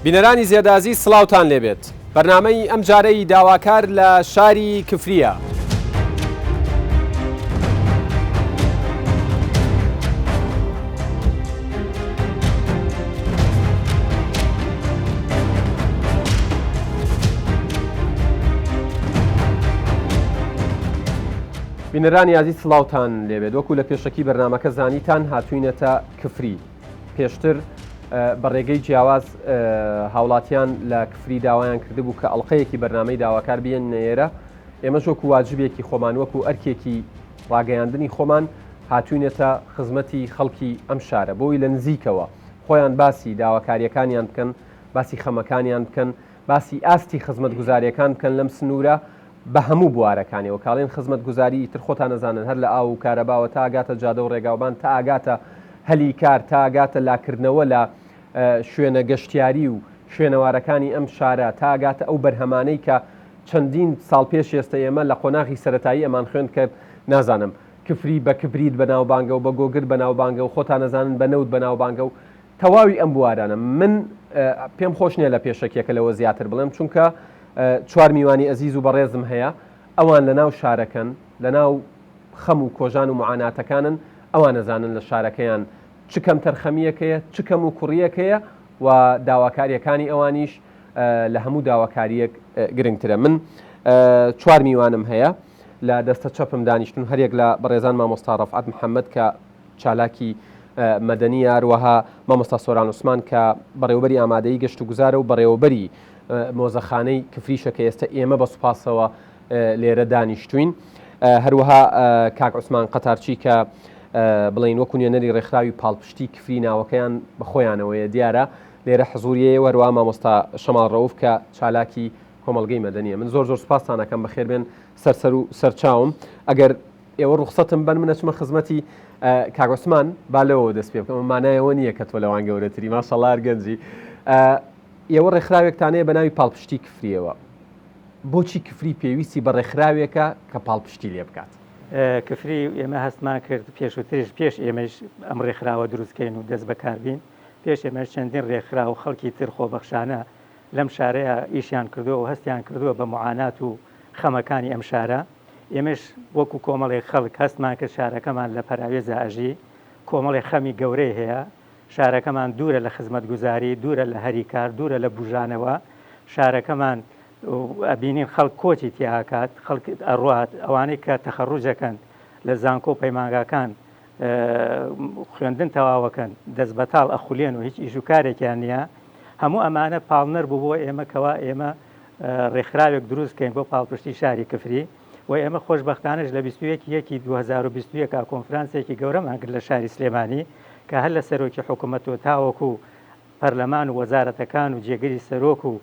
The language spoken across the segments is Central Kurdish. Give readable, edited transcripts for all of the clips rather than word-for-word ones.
بینەرانی زێدازی سڵاوتان لێبێت. بەرنامەی ئەم جارەی داواکار لە شاری کفریە. بینەرانی یازی سڵاوتان لێبێت. وەکو لە پێشەکی بەرنامەکە زانیتان هاتووینەتە کفری. پێشتر بە ڕێگەی جیاواز هاوڵاتیان لە کفری داوایان کردبوو کە ئەڵقەیەکی بەرنامەی داواکار بێن نێرە. ئێمەش وەکو واجبێکی خۆمان وەکو ئەرکێکی ڕاگەیاندنی خۆمان هاتووینەتە خزمەتی خەڵکی ئەم شارە بۆی لە نزیکەوە خۆیان باسی داواکاریەکانیان بکەن، باسی خەمەکانیان بکەن، باسی ئاستی خزمەت گوزاریەکان بکەن لەم سنوورە بە هەموو بوارەکانەوە. کاڵێن خزمەت گوزاری تر خۆتان نەزانن هەر لە ئاو و کارەباوە تا ئاگاتە جادە و ڕێگاوبان تا ئاگاتە هەلی کار تا ئاگاتە لاکردنەوە لە شوێنە گەشتیاری و شوێنەوارەکانی ئەم شارە تا ئاگاتە ئەو بەرهەمانەی کە چەندین ساڵ پێش ئێستا ئێمە لە قۆناغی سەرەتایی ئەمان خوێن کرد. نازانم کفری بە کبریت بەناوبانگە و بە گۆگر بەناوبانگە و خۆتان نەزانن بە نەوت بەناوبانگە و تەواوی ئەم بوارانە. من پێم خۆش نییە لە پێشەکێکە لەوە زیاتر بڵێم، چونکە چوار میوانی ئەزیز و بەڕێزم هەیە، ئەوان لە ناو شارەکەن، لە ناو خەم و کۆژان و معاناتەکانن، ئەوان نەزانن لە شارەکەیان چ کەم تەرخەمیەکەیە چ کەم و کوڕیەکەیە و داواکاریەکانی ئەوانیش لە هەموو داواکاریەک گرنگترە. من چوار میوانم هەیە لە دەستە چەپم دانیشتون، هەرێک لە بەڕێزان مامۆستا ڕەفعەت محەممەد کە چالاکی مەدەنی هەروەها مامۆستا سۆران عوسمان کە بەڕێوەبەری ئامادەی گەشت و گوزارە و بەڕێوەبەری مۆزەخانەی کفریشە کە ئێستا ئێمە بە سوپاسەوە لێرە دانیشتوین، هەروەها کاک عوسمان قەتارچی کە بڵین وەکو نوێنەری ڕێکخراوی پاڵپشتی کفری ناوەکەیان بەخۆیانەوەیە دیارە لێرە حزوریەیە، هەروەها مامۆستا شەماڵ ڕەوف کە چالاکی کۆمەڵگەی مەدەنیە. من زۆر سوپاسانەکەم بەخێر بێن سەرسەر و سەرچاوم. ئەگەر ئێوە ڕوخسەتم بن منە چمە خزمەتی کاک عوسمان با لەوە دەست پێ بکەم، مانایەوە نییە کە تۆ لەوان گەورەتری ماشەڵڵا گەنجی. ئێوە ڕێکخراوێکتانەیە بە ناوی پاڵپشتی کفریەوە، بۆچی کفری پێویستی بە ڕێکخراوێکە کە پاڵپشتی لێ بکات؟ کفری ئێمە هەستمان کرد پێشووتریش پێش ئێمەش ئەم ڕێکخراوە دروستکەین و دەست بەکاربین، پێش ئێمەش چەندین ڕێکخرا و خەڵکی تر خۆبەخشانە لەم شارەیە ئیشیان کردووە و هەستیان کردووە بە معانات و خەمەکانی ئەم شارە. ئێمەش وەکو کۆمەڵی خەڵک هەستمان کرد شارەکەمان لە پەراوێزە ئەژی کۆمەڵی خەمی گەورەی هەیە، شارەکەمان دوورە لە خزمەت گوزاری، دوورە لە هەری کار، دوورە لە بژانەوە، شارەکەمان ئەبینین خەڵک کۆچی تیاکات، خەڵک ئەڕات ئەوانەی کە تەخەڕوجەکەن لە زانکۆ و پەیمانگاکان خوێندن تەواوەکەن دەست بەتاڵ ئەخولێن و هیچ ئیش و کارێکیان نییە. هەموو ئەمانە پاڵنەر بوو بۆ ئێمە کەوا ئێمە ڕێکخراوێک دروستکەین بۆ پاڵپشتی شاری کفری و ئێمە خۆشبەختانش لە 21/2021 کۆنفرانسێکی گەورەمان کرد لە شاری سلێمانی کە هەر لە سەرۆکی حکوومەت و تاوەکو پەرلەمان و وەزارەتەکان و جێگەری سەرۆک و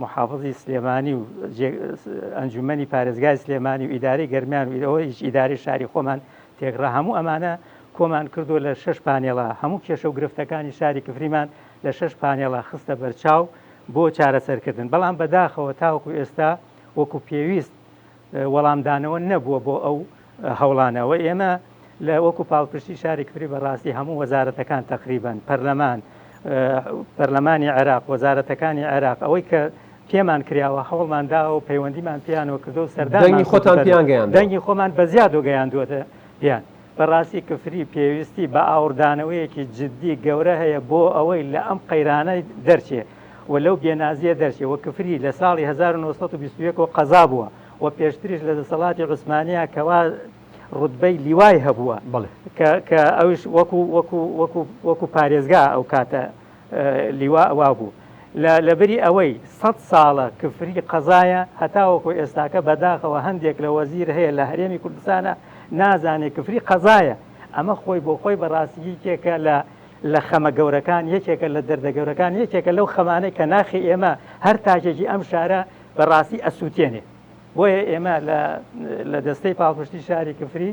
محافظی سلێمانی و ئەنجومەنی پارێزگای سلێمانی و ئیداری گەرمیان و ئەوە هیچ ئیداری شاری خۆمان تێکڕا هەموو ئەمانە کۆمان کردو لە 6 پانێڵە هەموو کێشە و گرفتەکانی شاری کفریمان لە 6 پانێڵە خستە بەرچاو بۆ چارەسەرکردن. بەڵام بەداخەوە تاوەکو ئێستا وەکو پێویست وەڵامدانەوە نەبووە بۆ ئەو هەوڵانەوە. ئێمە لە وەکو پاڵپشتی شاری کفری بەڕاستی هەموو وەزارەتەکان تقریبان پەرلەمانی عێراق، وەزارەتەکانی عێراق ئەوەی کە پێمان کراوە هەوڵمانداوە و پەیوەندیمان پیانەوە کردو و سەردانی خۆتان پیان گەیاند، دەنگی خۆمان بە زیاد و گەیاندووەتە پیان. بەڕاستی کفری پێویستی بە ئاوردانەوەیەکی جددی گەورە هەیە بۆ ئەوەی لە ئەم قەیرانە دەرچێ و لەو بێنازیە دەرچێ. و کفری لە ساڵی 1921 قەزا بووە و پێشتریش لە دەسەڵاتی عوسمانیە کەوا ڕوتبەی لیوای هەبووە کە ئەوش وەکو پارێزگا ئەو کاتە لیوا ئەوا بوو. لەبەری ئەوەی 100 ساڵە کفری قەزایە هەتاوەکو ئێستاکە بەداخەوە هەندێک لە وەزیر هەیە لە هەرێمی کوردستانە نازانێت کفری قەزایە. ئەمە خۆی بۆ خۆی بەڕاستی یەکێکە لە خەمە گەورەکان، یەکێکە لە دەردە گەورەکان، یەکێکە لەو خەمانەی کە ناخی ئێمە هەر تاکێکی ئەم شارە بەڕاستی ئەسووتێنێ. بۆیە ئێمە لە دەستەی پاڵپشتی شاری کفری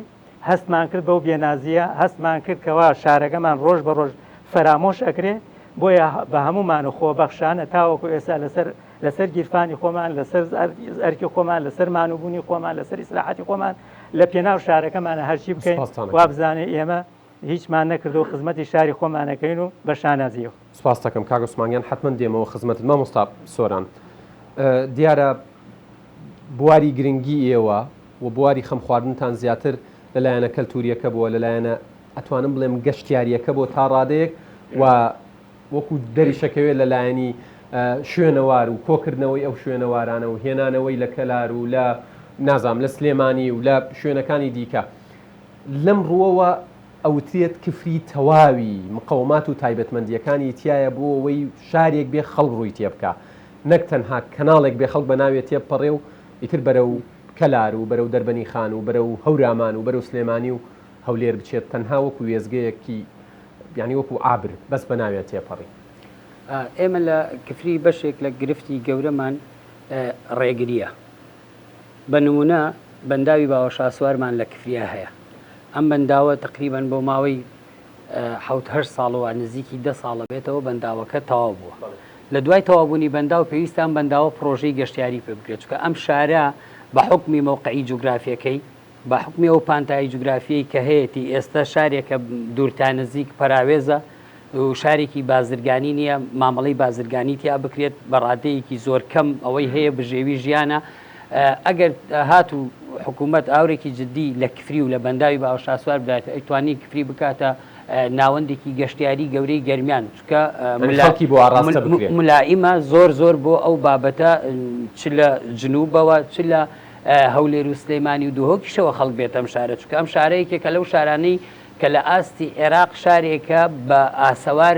هەستمان کرد بەو بێنازیە، هەستمان کرد کەوا شارەکەمان ڕۆژ بە ڕۆژ فەرامۆش ئەکرێ. بۆیە بە هەمومان و خۆبەخشانە تاوەکو ئێستا لەسەر گیرفانی خۆمان، لەسەر ئەرکی خۆمان، لەسەر مانوبوونی خۆمان، لەسەر ئیسلاحاتی خۆمان لە پێناو شارەکەمانە هەرچی بکەین وا بزانێ ئێمە هیچمان نەکردو خزمەتی شاری خۆمانەکەین و بە شانازیەوە. سپاس دەکەم کاک عوسمانیان حتمما دێمەوە خزمەتت مامۆستا سۆران. دیارە بواری گرنگی ئێوە و بواری خەم خواردنتان زیاتر لەلایەنە کەلتوریەکە بووە لەلایەنە ئەتوانم بڵێم گەشتیاریەکە بۆ تا ڕادەیەک و وەکو دەریشەکەوێت لەلایەنی شوێنەوار و کۆکردنەوەی ئەو شوێنەوارانە و هێنانەوەی لە کەلار و لە نازام لە سلێمانی و لە شوێنەکانی دیکە لەم ڕووەوە ئەوترێت کفری تەواوی مقاومات و تایبەتمەندیەکانی تایە بۆ ئەوەی شارێک بێ خەڵک ڕووی تێ بکە نەک تەنها کەناڵێک بێ خەڵک بەناوێت تێپەڕێ و ئیتر بەرەو کەلار و بەرەو دەربەنی خان و بەرەو هەورامان و بەرەو سلێمانی و هەولێر بچێت تەنها وەکو وێزگەیەکی یعنی وەکو ئابر بەس بەناوێت تێپەڕی. ئێمە لە کفری بەشێک لە گرفتی گەورەمان ڕێگریە بە نمونە بەنداوی باوەشاسوارمان لە کفریە هەیە ئەم بەنداوە تقریبان بۆ ماوەی 7 ساڵەوە نزیکی 10 ساڵە بێتەوە بەنداوەکە تەواو بووە لە دوای تەوابوونی بەنداو پێویستان بەنداوە پرۆژەی گەشتیاری پێ بکرێت چکە ئەم شارە بە حکمی مەوقعی جوگرافیەکەی بە حکمی ئەو پانتایی جوگرافیەی کە هەیەی ئێستا شارێکە دوورتا نزیک پەراوێزە و شارێکی بازرگانی نییە مامەڵەی بازرگانی تیا بکرێت بە ڕادەیەکی زۆر کەم ئەوەی هەیە بژێوی ژیانە ئەگەر هات و حکوومەت ئاورێکی جددی لە کفری و لە بەنداوی باوەشاسوار بدات ئەیتوانی کفری بکاتە ناوەندێکی گەشتیاری گەورەی گەرمیان چکە ملائیمە زۆر بۆ ئەو بابەتە چ لە جنوبەوە چ لە هەولێر و سلێمانی و دووهۆکیشەوە خەڵک بێت ئەم شارە چکە ئەم شارەیەکێکە لەو شارانەی کە لە ئاستی عێراق شارێکە بە ئاسەوار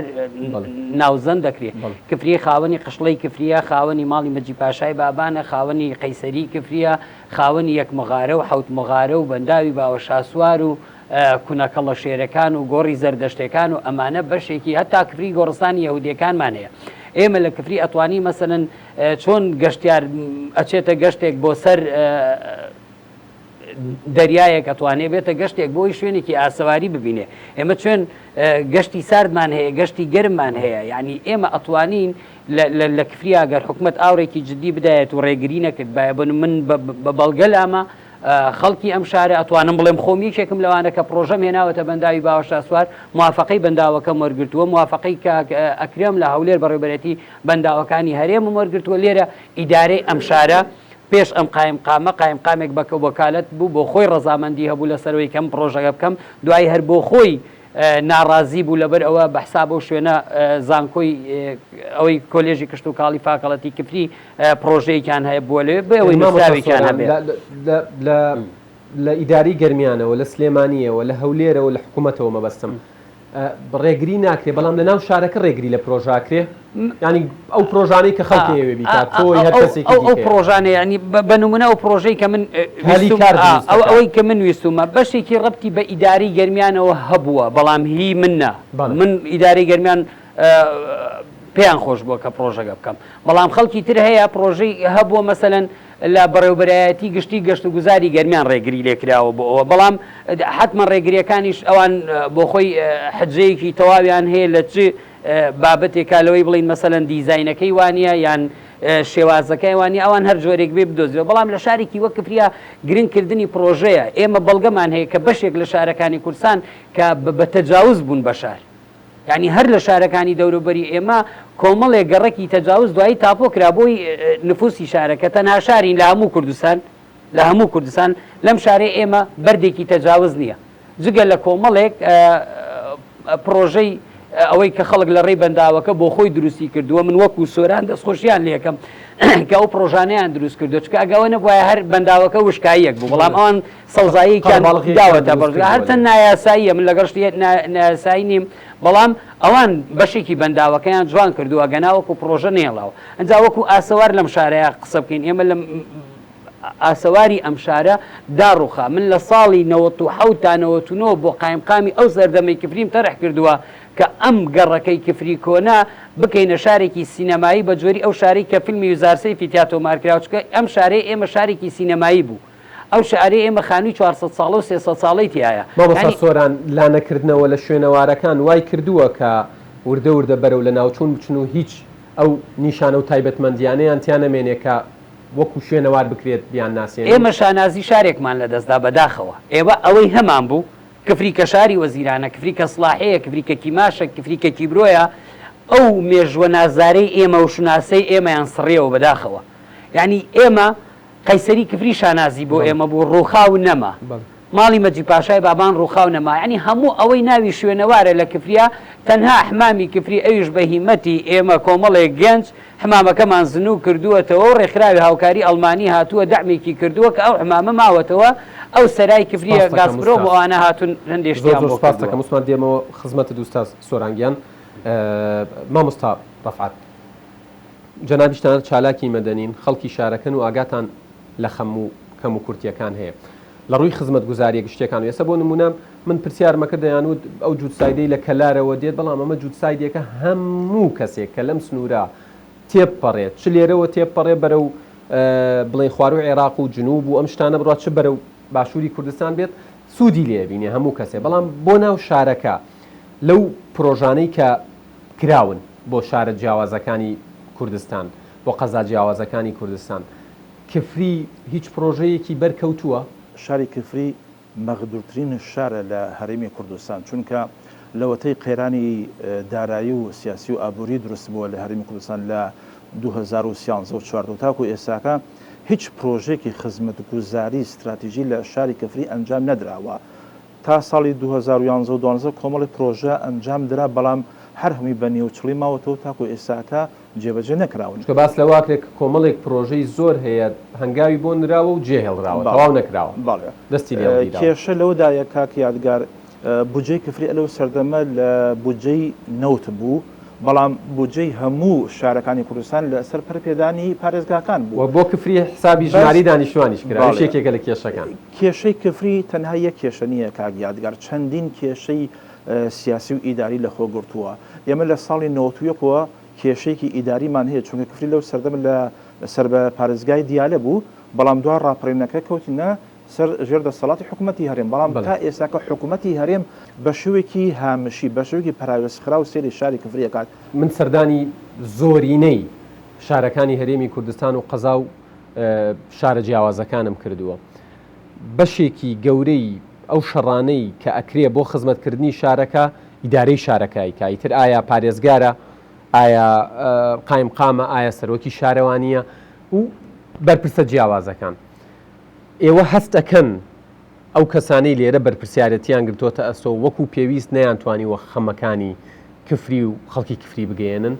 ناوزەن دەکرێت کفری خاوەنی قشڵەی کفریە خاوەنی ماڵی مەجی پاشای بابانە خاوەنی قەیسەری کفریە خاوەنی یەک مغارە و حەوت مغارە و بەنداوی باوەشاسوار و کونەکەڵە شێرەکان و گۆڕی زەردەشتەکان و ئەمانە بەشێکی هەتا کفری گۆڕستانی یەهودیەکانمان هەیە ئێمە لە کفری ئەتوانی مەسەلەن چۆن گەشتیار ئەچێتە گەشتێک بۆ سەر دەریایەک ئەتوانێت بێتە گەشتێک بۆی شوێنێکی ئاسەواری ببینێ ئێمە چۆن گەشتی ساردمان هەیە گەشتی گەرممان هەیە یعنی ئێمە ئەتوانین لە کفریا گەر حکومت ئاورێکی جددی بدایێت و ڕێگری نەکرد باە بن من بە بەڵگە لامە خەڵکی ئەم شارە ئەتوانم بڵێم خۆمی یەکێکم لەوانە کە پرۆژەم هێناوەتە بەنداوی باوەشاسوار موافقەی بەنداوەکەم وەرگرتووە موافقەی ئەکرێم لە هەولێر بەڕێوەبەرەتی بەنداوەکانی هەرێمم وەرگرتووە لێرە ئیدارەی ئەم شارە پێش ئەم قایمقامێک بکە وەکالەت بوو بۆ خۆی ڕەزامەندی هەبوو لەسەرەوەی کەم پرۆژەکە بکەم دوای هەر بۆ خۆی ناڕازی بوو لەبەر ئەوە بەحساب و شوێنە زانکۆی ئەوەی کۆلێژی کشت و کاڵی فاکەڵەتی کفری پرۆژەیەکیان هەیە بووە لێ بەوەی ناویان هەبێت لە ئیداری گەرمیانەوە لە سلێمانیەوە لە هەولێرەوە لە حکوومەتەوە مەبەستم ڕێگری ناکرێ بەڵام لە ناو شارەکە ڕێگری لە پرۆژاکرێ ینی ئەو پرۆژانەی کە خەڵکەوێ بیکات تۆی هەر کەسێکی ئەو پرۆژانە ینی بە نمونە ئەو پرۆژەی کە من ئەوەی کە من ویستومە بەشێکی ڕەبتی بە ئیداری گەرمیانەوە هەبووە بەڵام هی منە من ئیداری گەرمیان پێیان خۆش بووە کە پرۆژەکە بکەم بەڵام خەڵکی تر هەیە پرۆژەی هەبووە مەسەلەن لە بەڕێوەبەرایەتی گشتی گەشت و گوزاری گەرمیان ڕێگری لێکراوە بۆ ئەوە بەڵام حتمما ڕێگریەکانیش ئەوان بۆ خۆی حجەیەکی تەواویان هەیە لە چ بابەتێکا لەوەی بڵین مەسەلەن دیزاینەکەی وانە یان شێوازەکەی وانی ئەوان هەر جۆرێک بێ بدۆزیەوە بەڵام لە شارێکی وەک کفریا گرنگکردنی پرۆژەیە ئێمە بەڵگەمان هەیە کە بەشێک لە شارەکانی کوردستان کە بە تەجاوز بوون بە شار یعنی هەر لە شارەکانی دەوروبەری ئێمە کۆمەڵێک گەڕێکی تەجاوز دوایی تاپۆ کرابۆی نفوسی شارەکە تەنها شارین لە هەموو کوردستان لەم شارێ ئێمە بەردێکی تەجاوز نییە جگە لە کۆمەڵێک پرۆژەی ئەوەی کە خەڵک لە ڕێی بەنداوەکە بۆ خۆی دروستی کردووە من وەکو سۆران دەستخۆشیان لێکم کە ئەو پرۆژانەیان دروست کردو چکە ئەگەوە نەبووە هەر بەنداوەکە وشکاییەک بوو بەڵام ئەوان سەڵزاییان داوەتە بەڕگە هەرچەند نایاساییە من لەگەڵ شتێت نایاسایی نیم بەڵام ئەوان بەشێکی بەنداوەکەیان جوان کردووە گەناوەکو پرۆژە نێڵاوە ئەنجا وەکو ئاسەوار لەم شارەیە قسە بکەین ئێمە لە ئاسەواری ئەم شارە داڕوخا من لە ساڵی 97 تا 99 بۆ قایمقامی ئەو سەردەمەی کفریم تەرح کردووە کە ئەم گەڕەکەی کفری کۆنا بکەینە شارێکی سینەمایی بە جۆری ئەو شارەی کە فیلمی وزارسەی فیتیاتۆمارکراوە چکە ئەم شارەی ئێمە شارێکی سینەمایی بوو ئەو شارەی ئێمە خانووی 400 ساڵە و 300 ساڵەی تایە مامۆستا سۆران لانەکردنەوە لە شوێنەوارەکان وای کردووە کە وردە وردە بەرەو لە ناوچوون بچن و هیچ ئەو نیشانە و تایبەتمەندیانەیان تیان نەمێنێ کە وەکو شوێنەوار بکرێت بیان ناسێن ئێمە شانازی شارێکمان لە دەستدا بەداخەوە ئێوە ئەوەی هەمان بوو کفری کە شاری وەزیرانە، کفری کە سڵاحەیە، کفری کە کیماشە، کفری کە کیبرۆیە، ئەو مێژوە نازارەی ئێمە و شناسەی ئێمەیان سڕێەوە بەداخەوە. یعنی ئێمە قەیسەری کفری شانازی بۆ ئێمە بوو ڕووخاو نەما. ماڵی مەجی پاشای بابان ڕووخاو نەما، ینی هەموو ئەوەی ناوی شوێنەوارە لە کفریە تەنها حمامی کفری ئەویش بە هیمەتی ئێمە کۆمەڵێک گەنج حمامەکەمان زنوو کردووەتەوە و ڕێکخراوی هاوکاری ئەڵمانی هاتووە دەعمێکی کردووە کە ئەو حمامە ماوەتەوە ئەو سەرای کفریە گازپرۆ بۆ ئەوانە هاتون هەندێشتیان بۆ کردووە. عوسمان دێمەوە خزمەتت دووستاز سۆرانگیان. مامۆستا ڕەفعات، جەنابی شتانە چالاکی مەدەنین، خەڵکی شارەکەن و ئاگاتان لە خەم و کەم و کورتیەکان هەیە لە ڕووی خزمەت گوزاریە گشتەکان. ئێستا بۆ نمونە من پرسیارمەکە دەیانوت ئەو جووتسایدەی لە کەلارەوە دێت، بەڵام ئەمە جووتسایدێکە هەموو کەسێک کە لەم سنوورە تێپەڕێت، چ لێرەوە تێپەڕێ بەرەو بڵێ خوار و عێراق و جنوب و ئەم شتانە بڕات، چ بەرەو باشووری کوردستان بێت، سوودی لێبینێ هەموو کەسێ. بەڵام بۆ ناو شارەکە لەو پرۆژانەی کە کراون بۆ شارە جیاوازەکانی کوردستان، بۆ قەزا جیاوازەکانی کوردستان، کفری هیچ پرۆژەیەکی بەرکەوتووە؟ شاری کفری مەغدورترین شارە لە هەرێمی کوردستان، چونکە لەوەتەی قەیرانی دارایی و سیاسی و ئابووری دروست بووە لە هەرێمی کوردستان لە 2013 تاکو ئێستاکە هیچ پرۆژێکی خزمەتگوزاری استراتیژی لە شاری کفری ئەنجام نەدراوە. تا ساڵی 2011 کۆمەڵی پرۆژە ئەنجام درا، بەڵام هەر هەمی بە نێوچڵی ماوەتەوە تاکو ئێستاکە جێبەجێ نەکراون. کە باس لە واکرێک کۆمەڵێک پرۆژەی زۆر هەیە هەنگاوی بۆ نراوە و جێهێڵراوە، تەواو نەکراوە. دەستی کێشە لەوەدایە کاک یادگار بودجەی کفری ئەلەو سەردەمە لە بودجەی نەوت بوو، بەڵام بودجەی هەموو شارەکانی کوردستان لە سەر پەرپێدانی پارێزگاکان بوو. بۆ کفری حسابی ژماری دانیشتوانیش کرا، یەکێکە لە کێشەکان. کێشەی کفری تەنها یەک کێشە نییە کاک یادگار، چەندین کێشەی سیاسی و ئیداری لە خۆ گرتووە. ئێمە لە ساڵی 91ەوە کێشەیەکی ئیداریمان هەیە، چونکە کفری لەو سەردەم لە سەر بە پارێزگای دیالە بوو، بەڵام دوای ڕاپەڕینەکە کەوتینە سەر ژێر دەسەڵاتی حکوومەتی هەرێم، بەڵام تا ئێستاکە حکوومەتی هەرێم بە شێوێکی هامشی، بە شێوێکی پراوێستخرا و سێری شاری کفری ئەکات. من سەردانی زۆرینەی شارەکانی هەرێمی کوردستان و قەزا و شارە جیاوازەکانم کردووە. بەشێکی گەورەی ئەو شەڕانەی کە ئەکرێ بۆ خزمەتکردنی شارەکە ئیدارەی شارەکەی کایتر ئایا پارێزگارە، ئایا قایمقامە، ئایا سەرۆکی شارەوانیە و بەرپرسە جیاوازەکان. ئێوە هەستەکەن ئەو کەسانەی لێرە بەرپرسیارەتیان گرتوۆتە ئەستۆ وەکو پێویست نەیانتوانیوە خەمەکانی کفری و خەڵکی کفری بگەێنن؟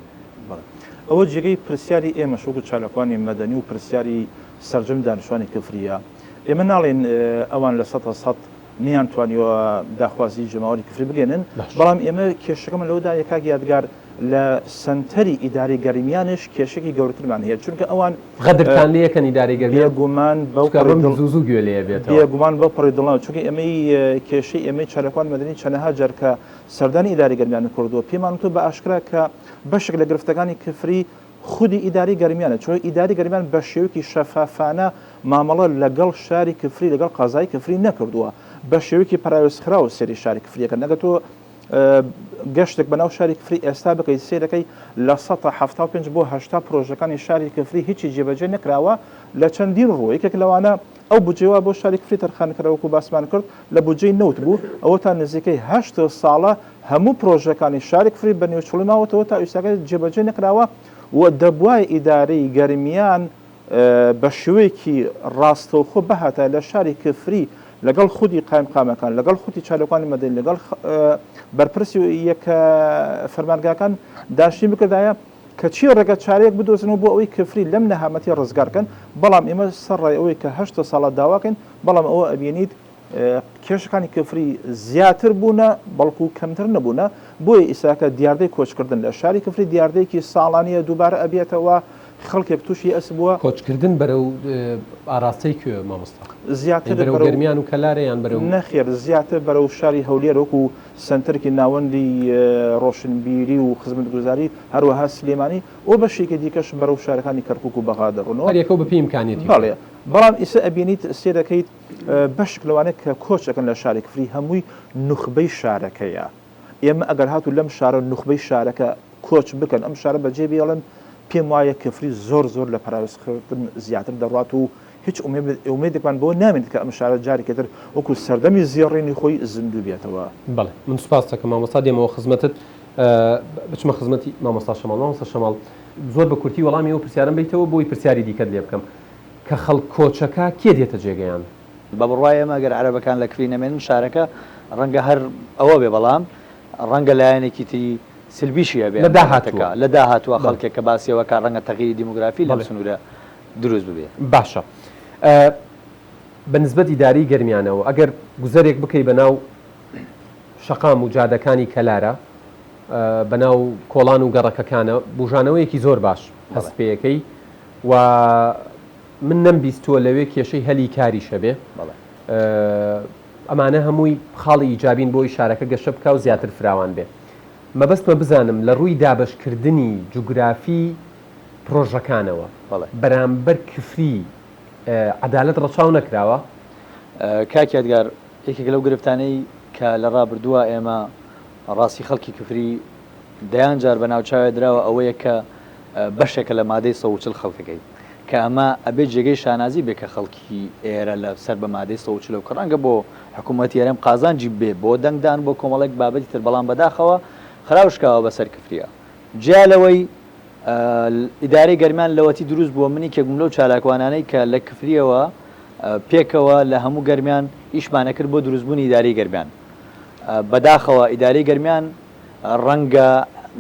ئەوە جێگەی پرسیاری ئێمە شوکو چالەکانی مەدەنی و پرسیاری سەرجەم دانیشتوانی کفریە. ئێمە ناڵێن ئەوان لە 100% نیان توانیوە داخوازی ژماوەری کفری بگەێنن، بەڵام ئێمە کێشەکەمە لەوەدا یەکاک یادگار لە سنتەری ئیداری گەرمیانش کێشێکی گەورەترمان هەیە، چونکە ئەوان غەدرتان لەکەن ئیداری گەرمیان بێگومان زوو گوێ لێ بێتەوە، بێگومان بەو پڕی دڵاو، چونکە ئێمەی کێشەی ئێمەی چالەکان مەدەنی چەندەها جەرکە سەردانی ئیداری گەرمیان کردووە، پێمان وتۆ بە ئاشکرا کە بەشێک لە گرفتەکانی کفری خودی ئیداری گەرمیانە، چۆن ئیداری گەرمیان بە شێوەیەکی شەفافانە مامەڵە لەگەڵ شاری کفری لەگەڵ قەزای کفری نەکردووە، بە شێوەیەکی پراوێستخرا و سێری شاری کفریەکە. نەگە تۆ گەشتێک بەناو شاری کفری ئێستا بکەیت سێرەکەی لە 175 بۆ 80 پرۆژەکانی شاری کفری هیچی جێبەجێ نەکراوە لە چەندین ڕوو. یەکێک لەوانە ئەو بودجەوە بۆ شاری کفری تەرخانکراوەکو باسمان کرد لە بودجەی نەوت بوو، ئەوە تا نزیکەی 8 ساڵە هەموو پرۆژەکانی شاری کفری بە نێوچوڵی ماوەتەوە تا ئێستاکە جێبەجێ نەکراوە و دەبوای ئیدارەی گەرمیان بە شێوەیەکی ڕاستەوخۆ بەهاتە لە شاری کفری لەگەڵ خودی قایمقامەکان، لەگەڵ خودی چالەکانی مەدەنی، لەگەڵ بەرپرسی یەکە فەرمانگاکان داشتین بکردایە کە چی ڕێگە چارەیەک بدۆزنەوە بۆ ئەوەی کفری لەم نەهامەتی ڕزگارکەن. بەڵام ئێمە سەرڕای ئەوەی کە 8 ساڵە داواکەین، بەڵام ئەوە ئەبینیت کێشەکانی کفری زیاتر بوونە بەڵکو کەمتر نەبوونە، بۆیە ئیساکە دیاردەی کۆچکردن لە شاری کفری دیاردەیەکی ساڵانیە دووبارە ئەبێتەوە، خەڵکێک تووشی ئەس بووە. کۆچکردن بەرەو ئاراستەی کوێ مامۆستا؟ زیاتر بەرەو گەرمیان و کەلارەیان بەرەو نەخێر، زیاتر بەرەو شاری هەولێر وەکو سنتەرکی ناوەندی ڕۆشنبیری و خزمەتگوزاری، هەروەها سلێمانی و بەشێکی دیکەش بەرەو شارەکانی کەرکووک و بەغا دەڕۆنەوە. هەریەکەو بەپێی ئیمکانیەتی. بەڵام ئیسە ئەبینیت سێرەکەیت بەشێک لەوانەیە کە کۆچەکەن لە شاری کفری هەمووی نوخبەی شارەکەیە. ئێمە ئەگەر هاتو لەم شارە نوخبەی شارەکە کۆچ بکەن، ئەم شارە بەجێ بێڵن، پێم وایە کفری زۆر لە پراوێستکردن زیاتر دەڕات و هیچ ئومێدێکمان بۆ نامێت کە ئەم شارە جارێکتر وەکو سەردەمی زیێڕێنی خۆی زیندوو بێتەوە. بەڵێ من سوپاس دەکەم مامۆستا دێمەوە خزمەتت بچمە خزمەتی مامۆستا شەماڵ. مامۆستا شەماڵ زۆر بە کورتی وەڵامی ئەو پرسیارم بیتەوە بۆی پرسیاری دیکەت لێ بکەم کە خەڵک کۆچەکە کێ دێتە جێگەیان؟ بە بڕوای ئێمە ئەگەر عەرەبەکان لە کفری نەمێنن شارەکە ڕەنگە هەر ئەوە بێ، بەڵام ڕەنگە لایەنێکی تری سلبیشیە بێ لە داهاتوە خەڵکێک کە باسیەوە کە ڕەنگە تەغییری دیموگرافی لەم سنوورە دروست ببێ. باشە بە نسبەت ئیداری گەرمیانەوە ئەگەر گوزەرێک بکەی بەناو شەقام و جادەکانی کەلارە بەناو کۆڵان و گەڕەکەکانە بژانەوەیەکی زۆر باش هەست پێیەکەی و من نەمبیستووە لەوێ کێشەی هەلی کاری شەبێ ئەمانە هەمووی خاڵی ئیجابین بۆی شارەکە گەشە بکە و زیاتر فراوان بێ. مەبەستمە بزانم لە ڕووی دابشکردنی جوگرافی پرۆژەکانەوە بەرامبەر کفری عەدالەت ڕەچاو نەکراوە؟ کاکی ئەدگار یەکێک لەو گرفتانەی کە لە ڕابردووە ئێمە ڕاستی خەڵکی کفری دەیان جار بە ناوچاوێ درراوە ئەوەیە کە بەشێکە لە مادەی 140 خەڵکەکەی کە ئەمە ئەبێت جێگەی شانازی بێ کە خەڵکی ئێرە لە سەر بە مادەی 140 کە ڕەنگە بۆ حکوومەتی هەرێم قازانجی بێ بۆ دەنگدان بۆ کۆمەڵێک بابەتی تر، بەڵام بەداخەوە خراوشکاوە بەسەر کفریە. جیا لەوەی ئیدارەی گەرمیان لەوەتی دروست بووە منی کە گوم لەو چالاکوانانەی کە لە کفریەوە پێکەوە لە هەموو گەرمیان ئیشمانە کرد بۆ دروستبوونی ئیدارەی گەرمیان. بەداخەوە ئیدارەی گەرمیان ڕەنگە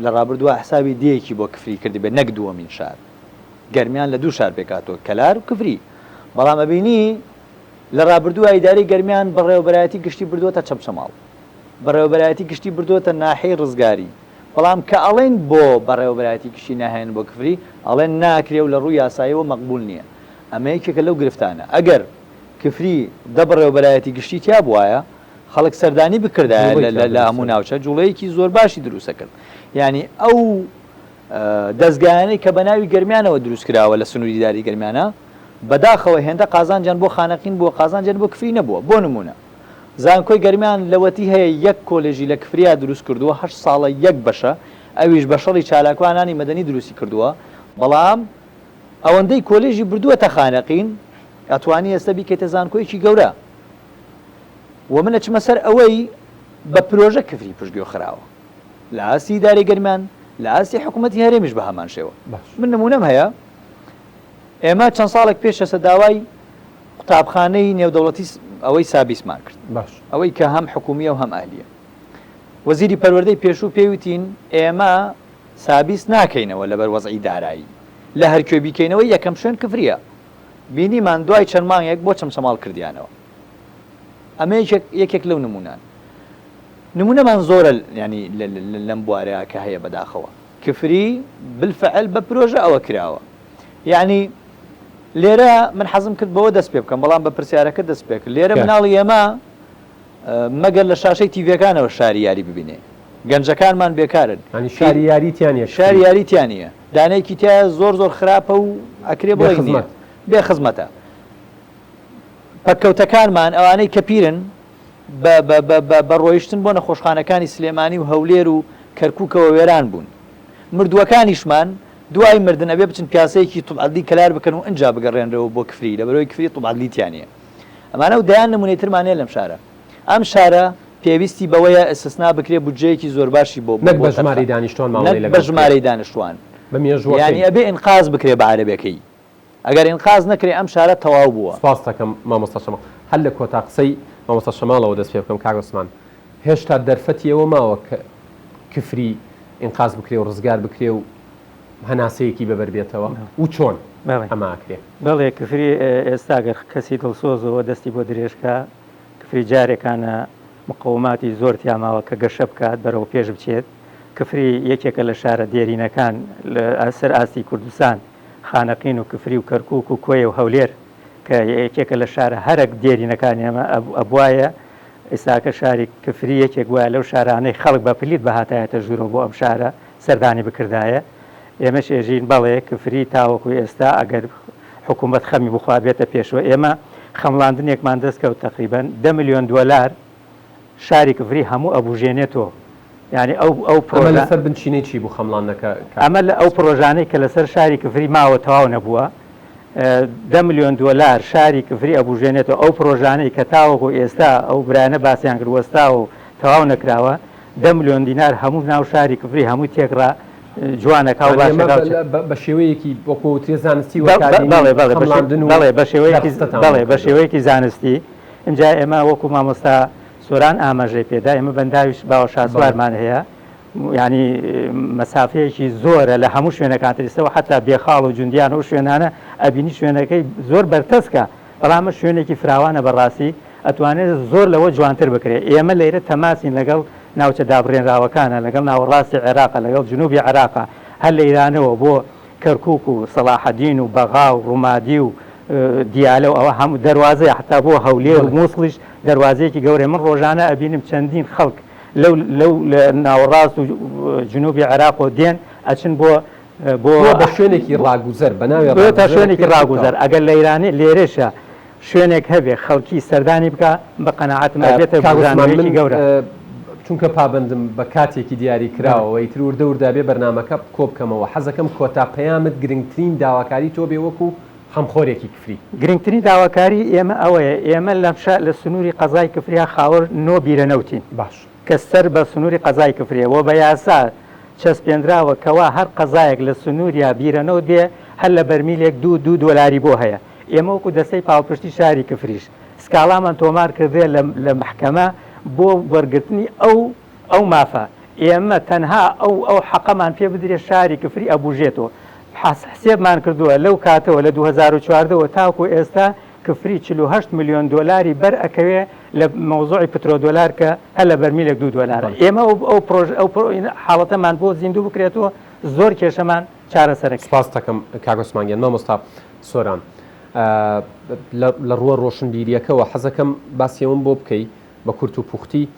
لە ڕابردووە حسابی دیەکی بۆ کفری کردی بێ نەک دووەمین شار. گەرمیان لە دوو شار پێکاتەوە کەلار و کفری، بەڵام ئەبینی لە ڕابردووە ئیدارەی گەرمیان بەڕێوەبەرایەتی گشتی بردووەتە چەمچەماڵ، بەڕێوەبەرایەتی گشتی بردووەتە ناحەی ڕزگاری، بەڵام کە ئەڵێن بۆ بەڕێوەبەرایەتی گشتی ناهێن بۆ کفری ئەڵێن ناکرێ و لە ڕووی یاساییەوە مەقبول نییە. ئەمە یەکێکە لەو گرفتانە. ئەگەر کفری دە بەڕێوەبەرایەتی گشتی تیا بواە خەڵک سەردانی بکردایە لە هەموو ناوچە جوڵەیەکی زۆر باشی دروستە کرد. یعنی ئەو دەستگایانەی کە بە ناوی گەرمیانەوە دروست کراوە لە سنووری ئیداری گەرمیانە بەداخەوە هێندە قازانجان بۆ خانەقین بووە، قازانجان بۆ کفری نەبووە. بۆ نمونە زانکۆی گەرمیان لەوەتی هەیە یەک کۆلێژی لە کفریا دروست کردووە 8 ساڵە یەک بەشە، ئەویش بە شەڕی چالاکوانانی مەدەنی دروستی کردووە، بەڵام ئەوەندەی کۆلێژی بردووەتە خانەقین ئەتوانی ئێستا بیکەیتە زانکۆیەکی گەورە. و منە چمە سەر ئەوەی بە پرۆژە کفری پشتگوێ خراوە لە ئاستی ئیدارەی گەرمیان، لە ئاستی حکوومەتی هەرێمیش بە هەمان شێوە. من نمونەم هەیە، ئێمە چەند ساڵێک پێشە داوای قوتابخانەی نێودەوڵەتی ئەوەی سابیسمان کرد، ئەوەی کە هەم حکومیە و هەم ئالیە. وەزیری پەروەردەی پێشوو پێوتین ئێمە سابیس ناکەینەوە لەبەر وەزعی دارایی، لە هەرکوێ بیکەینەوە یەکەم شوێن کفریە. بینیمان دوای چەند مانگێک بۆ چەمچەماڵ کردیانەوە. ئەمە یەکێک لەو نمونان. نمونەمان زۆرە ینی لەم بوارەیە کە هەیە بەداخەوە کفری بالفعل بە پرۆژە ئەوە کراوە. یعنی لێرە من حەزم کرد بەوە دەست پێ بکەم، بەڵام بە پرسیارەکە دەست پێ کرد. لێرە مناڵی ئێمە مەگەر لە شاشەی تیڤەکانەوە شاری یاری ببینێ، گەنجەکانمان بێکارن، شاری یاریتیانە، شاری یاریتیانە، دانەیەکی تایە زۆر زۆر خراپە و ئەکرێ بۆ بێ خزمەتە. پەککەوتەکانمان ئەوانەی کە پیرن بە ڕۆیشتن بۆ نەخۆشخانەکانی سلێمانی و هەولێر و کەرکووکەوە وێران بوون. مردووەکانیشمان دوای مردن ئەبێ بچن پیاسەیەکی توبعەدلی کەلار بکەن و ئەنجا بگەڕێنرەوە بۆ کفری لە بەرەوەی کفری توبعەدلیتیانە. ئەمانە و دەیان نمونەی ترمانەیە لەم شارە. ئەم شارە پێویستی بەوەیە ئەسسنا بکرێ بودجەیەکی زۆر باشی بۆ بە ژمارەی دانیشتوان ماڵی بە ژمارەی دانیشتوان یعنی ئەبێ ئینقاز بکرێ بە عەرەبەکەی. ئەگەر ئینقاز نەکرێ ئەم شارە تەواو بووە. سپاس دەکەم مامۆستا شەماڵ. هەر لە کۆتا قسەی مامۆستا شەماڵەوە دەست پێ بکەم کاک عوسمان، هێشتا دەرفەتیەوە ماوە کە کفری ئینقاز بکرێ و ڕزگار بکرێ و هەناسەیەکی بەبەر بێتەوە و چۆن ئەماکرێ؟ بەڵێ کفری ئێستا گەر کەسی دڵسۆزەوە دەستی بۆ درێژکە کفری جارێکانە مقاوماتی زۆر تیاماوە کە گەشە بکات بەرەو پێش بچێت. کفری یەکێکە لە شارە دێرینەکان لە ئاسەر ئاستی کوردستان، خانەقین و کفری و کەرکووک و کۆیە و هەولێر کە یەکێکە لە شارە هەرێک دێرینەکانی ئەمە ئەبوایە. ئێستاکە شاری کفری یەکێک وایە لەو شارانەی خەڵک بە پلیت بەهاتایەتە ژوورەوە بۆ ئەم شارە سەردانی بکردایە. ئێمە شێژین بەڵێ کفری تاوەکو ئێستا ئەگەر حکوومەت خەمی بخوا بێتە پێشوە ئێمە خەمڵاندنێکمان دەستکەوت تقریبەن 10 ملیۆن دۆلار شاری کفری هەموو ئەبوژێنێتەوە. یعنی ئەو پرۆژە لەسەر بنچینەی چی بوو خەمڵاندنەکە؟ ئەمە لە ئەو پرۆژانەی کە لەسەر شاری کفری ماوە تەواو نەبووە 10 ملیۆن دلار شاری کفری ئەبوژێنێتەوە ئەو پرۆژانەی کە تاوەکو ئێستا ئەو برانە باسییان کردوەستا و تەواو نەکراوە 10 ملیۆن دینار هەموو ناو شاری کفری هەموو تێکڕا جوانەکە بە شێوەیەکی وەکو تێزانستی بە شێوەیەکی زانستی اینجا ئێمە وەکو مامۆستا سۆران ئاماژەی پێدا ئێمە بەنداویش باوە شاسوارمان هەیە ینی مەسافەیەکی زۆرە لە هەموو شوێنەکانتەوە حتا بێخاڵ و جوندیان و شوێنانە ئەبینی شوێنەکەی زۆر بەرتەسکە بەڵامە شوێنێکی فراوانە بەڕاستی ئەتوانێت زۆر لەوە جوانتر بکرێت ئێمە لێرە تەماسین لەگەڵ ناوچە دابڕێنراوەکانە لەگەڵ ناوەڕاستی عێراقا لەگەڵ جنوبی عێراقا هەر لە ئیرانەوە بۆ کەرکووک و سەلاحەدین و بەغا و ڕوومادی و دیالە و ئەوە هەموو دەواازەیە حتا بۆ هەولێر و مووسڵیش دەواازەیەکی گەورەی من ڕۆژانە ئەبینم چەندین خەڵک لەو ناوەڕاست و جنوبی عێراق و دێن ئەچن بۆ بە شوێنێکی ڕاگوزەر بەناوێت تا شوێنێکی ڕاگوزەر ئەگەر لە ئیرانی لێرەشە شوێنێک هەبێ خەڵکی سەردانی بکە بە قەنەعەتمە بێتە بزانەوەیەکی گەورە چونکە پابندم بە کاتێکی دیاری کراوەوەی تر وردەوردابێ بەرنمەکە کۆبکەمەوە حەزەکەم کۆتا پەیامت گرنگترین داواکاری تۆ بێ وەکو هەمخۆرێکی کفری گرنگترین داواکاری ئێمە ئەوەیە ئێمە لە سنووری قەزای کفریا خاوەر نۆ بیرەنەوتین باش کە سەر بە سنووری قەزای کفریەوە بە یاسا چەسپێنراوە کەوا هەر قەزایەک لە سنووریا بیرەنەوت بێ هەر لە بەرمیلێک دو دۆلاری بۆ هەیە ئێمە وەکو دەستەی پاڵپشتی شاری کفریش سکاڵامان تۆمار کردێ لە محکەمە بۆ وەرگرتنی ئەو مافە ئێمە تەنها ئەو حەقەمان پێ بدرێت شاری کفری ئەبوژێتەوە حسێبمان کردووە لەو کاتەوە لە 2014ەوە تاکو ئێستا کفری 48 ملیۆن دلاری بەر ئەکەوێ لە مەوزوعی پترۆ دلار کە هەر لە بەرمیلێک 2 دلارە ئێمە ئەو حاڵەتەمان بۆ زیندوو بکرێتەوە زۆر کێشەمان چارەسەرەکە. سپاس دەکەم کاگۆسمانگیان مامۆستا سۆران لە ڕووە ڕۆشنبیریەکەەوە حەزەکەم باسیەوەم بۆ بکەی بە کورت و پوختی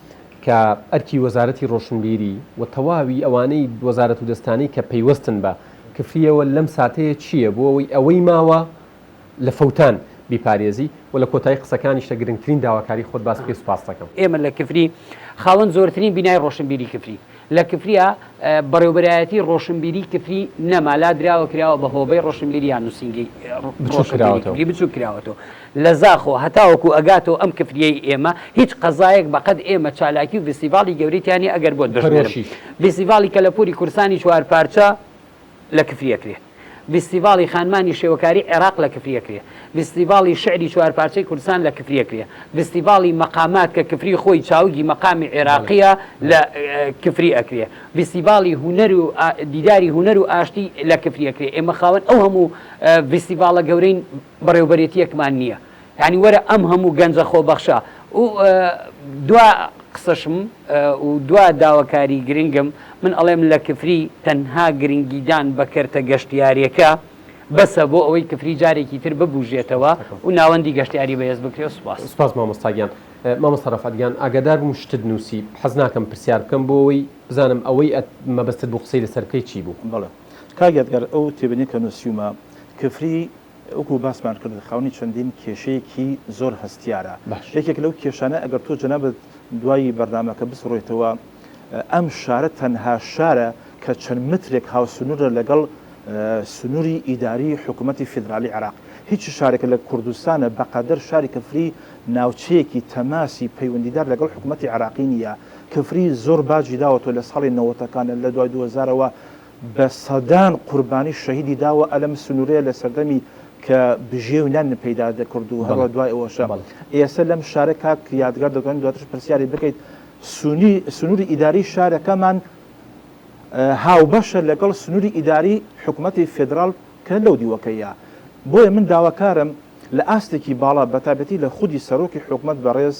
کە ئەرکی وەزارەتی ڕۆشنبیری و تەواوی ئەوانەی وەزارەت و دەستانی کە پەیوەستن بە کفریەوە لەم ساتەیە چییە بۆ ئەوەی ماوە لە فەوتان بیپارێزی و لە کۆتایی قسەکانیشتە گرنگترین داواکاری خۆت باس پێ سوپاس دەکەم. ئێمە لە کفری خاوەن زۆرترین بینای ڕۆشنبیری کفری لە کفریە بەڕێوەبەرایەتی ڕۆشنبیری کفری نەمالا دراوە کراوە بە هۆبەی ڕۆشنبیری یان نووسنگی بچوو کراوەتەوە لە زاخۆ هەتاوەکو ئەگاتەوە ئەم کفریەی ئێمە هیچ قەزایەک بەقەد ئێمە چالاکی و فستیڤاڵی گەورەیانی ئەگەر بۆ دەژێرشی فستیڤاڵی کەلەپوری کورسانی چوار پارچە لە کفریەکرێ فستیڤاڵی خانمانی شێوەکاری عێراق لە کفریەکرێ فستیڤاڵی شعری چوار پارچەی کوردستان لە کفریەکرێ فستیڤاڵی مەقامات کە کفری خۆی چاوگی مەقامی عێراقیە لە کفری ئەکرێ فستیڤاڵی هونەر و دیداری هونەر و ئاشتی لە کفریەکرێ ئێمە خاوەن ئەو هەموو فستیڤاڵە گەورەین بەڕێوەبەرێتیەکمان نییە یعنی وەرە ئەم هەموو گەنجە خۆبەخشە و دوا قسەشم و دوا داواکاری گرنگم من ئەڵێم لە کفری تەنها گرنگیدان بەکەرتە گەشتیاریەکە بەسە بۆ ئەوەی کفری جارێکی تر ببوژێتەوە و ناوەندی گەشتیاری بەهێز بکرێت. سوپاس مامۆستاگیان مامۆستا ڕەفەتگیان ئاگادار بووم شتت نووسی حەز ناکەم پرسیار بکەم بۆ ئەوەی بزانم ئەوەی مەبەستت بۆ قسەی لەسەر بکەی چی بوو. بەڵێ کاگەر ئەو تێبینی کە نووسیومە کفری وەکو باسمان کرد خاونی چەندین کێشەیەکی زۆر هەستیارە یەکێک لەو کێشانە ئەگەر تۆ جەنابەت دوایی بەرنامەکە بسڕۆیتەوە ئەم شارە تەنها شارە کە چەند مترێک هاوسنوورە لەگەڵ سنووری ئیداری حکوومەتی فیدرالی عێراق هیچ شارێکە لە کوردستانە بەقەدەر شاری کفری ناوچەیەکی تەماسی پەیوەندیدار لەگەڵ حکوومەتی عێراقی نیە کفری زۆر باجی داوەتەوە لە ساڵی 90ەکانە لە دوای 2000ەوە بە سەدان قوربانی شەهیدی داوە ئەلەم سنوورەیە لە سەردەمی کە بژێ و نان پەیدا دەکرد و هەڵە دوای ئەوەشە ئێستا لەم شارە کاک یادگار دەکەن دواتر پرسیاری بکەیت سنووری ئیداری شارەکەمان هاوبەشە لەگەڵ سنووری ئیداری حکوومەتی فێدراڵ کە لەو دیوەکەیە بۆیە من داواکارم لە ئاستێکی باڵا بەتابەتی لە خودی سەرۆکی حکوومەت بەڕێز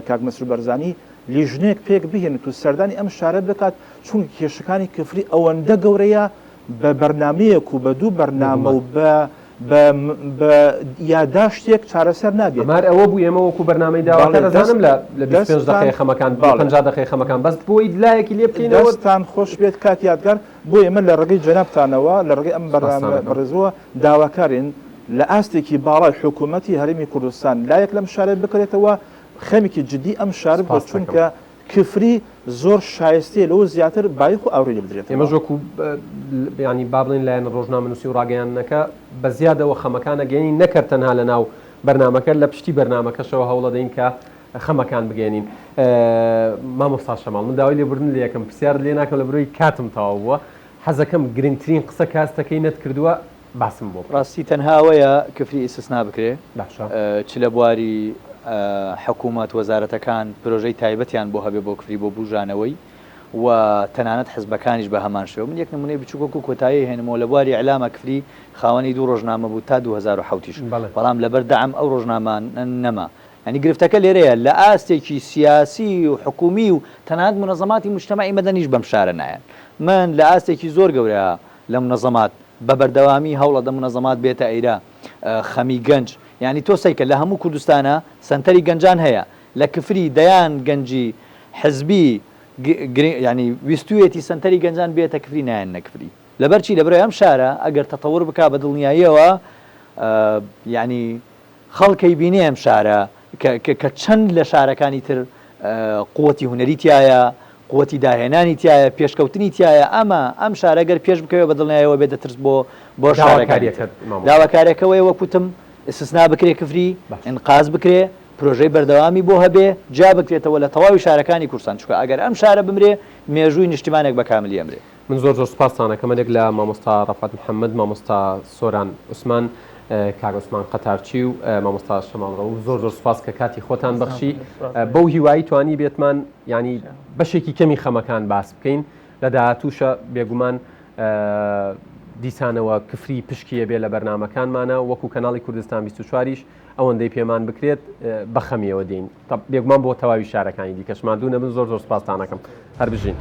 کاک مەسرور بەرزانی لیژنەیەک پێک بهێنێت و سەردانی ئەم شارە بکات چونکە کێشەکانی کفری ئەوەندە گەورەیە بە بەرنامەیەک و بە دوو بەرنامە و بە یاداشتێک چارەسەر نابێت مار ئەوە بوو ئێمە وەکو بەرنامەی داواکە دەزانم لە 25 دقیقەی خەمەکان 50 دقیقەی خەمەکان بەست بۆی لایەکی لێ بکەینەوە دەستان خۆش بێت کات یادگار بۆ ئێمە لە ڕێگەی جەنابتانەوە لە ڕێگەی ئەم بەڕێزەوە داواکارین لە ئاستێکی باڵای حکوومەتی هەرێمی کوردستان لایەک لەم شارە بکرێتەوە خەمێکی جدی ئەم شار بۆ چونکە کفری زۆر شایستێ لەوە زیاتر بایخ و ئاوری لێ بدرێت. ئێمە ژۆکو ینی با بڵێن لایەن ڕۆژنامەنووسی و ڕاگەیاندنەکە بە زیادەوە خەمەکانە گەێنین نەکرد تەنها لە ناو بەرنامەکە لە پشتی بەرنامەکەشەوە هەوڵە دەین کە خەمەکان بگەێنین. مامۆستا شەماڵ من داوای لێبوردن لە یەکەم پرسیار لێ ناکەم لە بڕۆی کاتم تەواو بووە حەزەکەم گرنگترین قسە کاستەکەی نەت کردووە باسم بۆ ڕاستی تەنهاوەیە کفری ئیسسنا بکرێ باشە چ لە بواری حکوومەت وەزارەتەکان پرۆژەی تایبەتیان بۆ هەبێ بۆ کفری بۆ بژانەوەی و تەنانەت حزبەکانیش بە هەمان شێوە من یەک نمونەی بچووکە و کۆتایی هێنمەوە لە بواری ئەعلامە کفری خاوەنی دوو ڕۆژنامە بوو تا 2010 بەڵام لەبەر دەعم ئەو ڕۆژنامان نەما ینی گرفتەکە لێرەیە لە ئاستێکی سیاسی و حکومی و تەنانەت منەظەماتی مجتەمەعی مەدەنیش بەم شارە نایەن من لە ئاستێکی زۆر گەورەیە لە منەظەمات بە بەردەوامی هەوڵەدە منەظەمات بێتە ئەیرا خەمی گەنج ینی تۆ سەیکە لە هەموو کوردستانە سنتەری گەنجان هەیە لە کفری دەیان گەنجی حزبی ینی ویستویەتی سنتەری گەنجان بێتە کفری نایەن نەکفری لەبەرچی لەبەرەوەی ئەم شارە ئەگەر تەتەور بک بە دڵنیاییەوە ینی خەڵکەی بینێ ئەم شارە کە چەند لە شارەکانی تر قووەتی هونەری تایە قووەتی داهێنانی تایە پێشکەوتنی تایە ئەم شارەگەر پێش بکەوێت بە دڵنیایەوە بێ دەترس بۆ شارەکانی داواکارێکەوەی وەکوتم ئستثنا بکرێ کفری ئینقاز بکرێ پرۆژەی بەردەوامی بۆ هەبێ جا بکرێتەوە لە تەواوی شارەکانی کوردستان چکە ئەگەر ئەم شارە بمرێ مێژووی نیشتیمانێک بە کاملی ئەمرێ. من زۆر سوپاسانەکەمەێک لە مامۆستا ڕەفات محەممەد مامۆستا سۆران عوسمان کاگۆسمان قەتارچی و مامۆستا شەماڵڕە و زۆر سوپاس کە کاتی خۆتان بەخشی بەو هیوایی توانی بێتمان ینی بەشێکی کەمی خەمەکان باس بکەین لە داهاتووشە بێگومان دیسانەوە کفری پشکیە بێ لە بەرنمەکانمانە وەکو کەناڵی کوردستان 24ش ئەوەندەی پێمان بکرێت بەخەمیەوە دێین بێگومان بۆ تەواوی شارەکانی دیکەشمان دوونە من زۆر سوپاسانەکەم هەر بژین.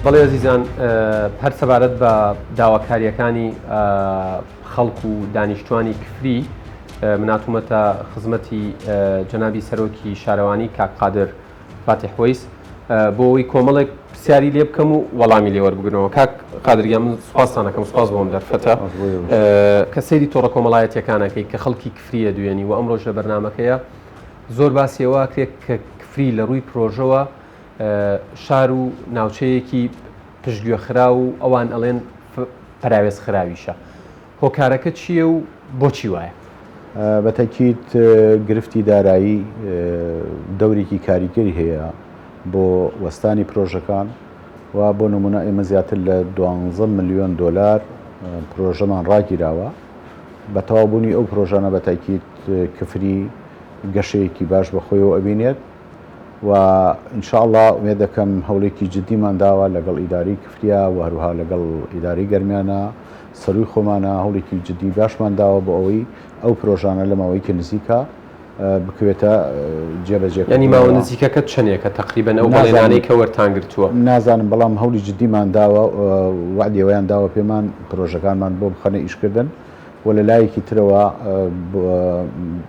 بەڵێ عزیزان هەر سەبارەت بە داواکاریەکانی خەڵک و دانیشتوانی کفری مناتومەتە خزمەتی جەنابی سەرۆکی شارەوانی کاک قادر فاتح وەیس بۆ ئەوەی کۆمەڵێک پرسیاری لێ بکەم و وەڵامی لێ وەربگرنەوە. کاک قادرگیان من سوپاسانەکەم سوپاس بۆم دەرفەتە کە سەیری تۆڕە کۆمەڵایەتیەکانەکەی کە خەڵکی کفریە دوێنی و ئەمڕۆژ لە بەرنمەکەیە زۆر باسیەوە کرێت کە کفری لە ڕووی پرۆژەوە شار و ناوچەیەکی پشتگوێخرا و ئەوان ئەڵێن پراوێز خراویشە هۆکارەکە چییە و بۆچی وایە؟ بەتەکیت گرفتی دارایی دەورێکی کاریگەری هەیە بۆ وەستانی پرۆژەکان و بۆ نمونە ئێمە زیاتر لە 12 ملیۆن دلار پرۆژەمان ڕاگیراوە بە تەواوبوونی ئەو پرۆژانە بەتەکیت کفری گەشەیەکی باش بەخۆیەوە ئەبینێت و ئینشاءالله وێ دەکەم هەوڵێکی جددیمان داوە لەگەڵ ئیداری کفریە و هەروها لەگەڵ ئیداری گەرمیانە سەروی خۆمانە هەوڵێکی جددی باشمان داوە بۆ ئەوەی ئەو پرۆژانە لە ماوەیەکی نزیکە بکوێتە جێبەجێ. ینی ماوە نزیکەکە چەندێکە تقریبەن ئەو بەڵێنانەی کە وەرتانگرتووە نازانم بەڵام هەوڵی جددیمان داوە وعدێوەیان داوە پێمان پرۆژەکانمان بۆ بخەنە ئیشکردن و لە لایەکی ترەوە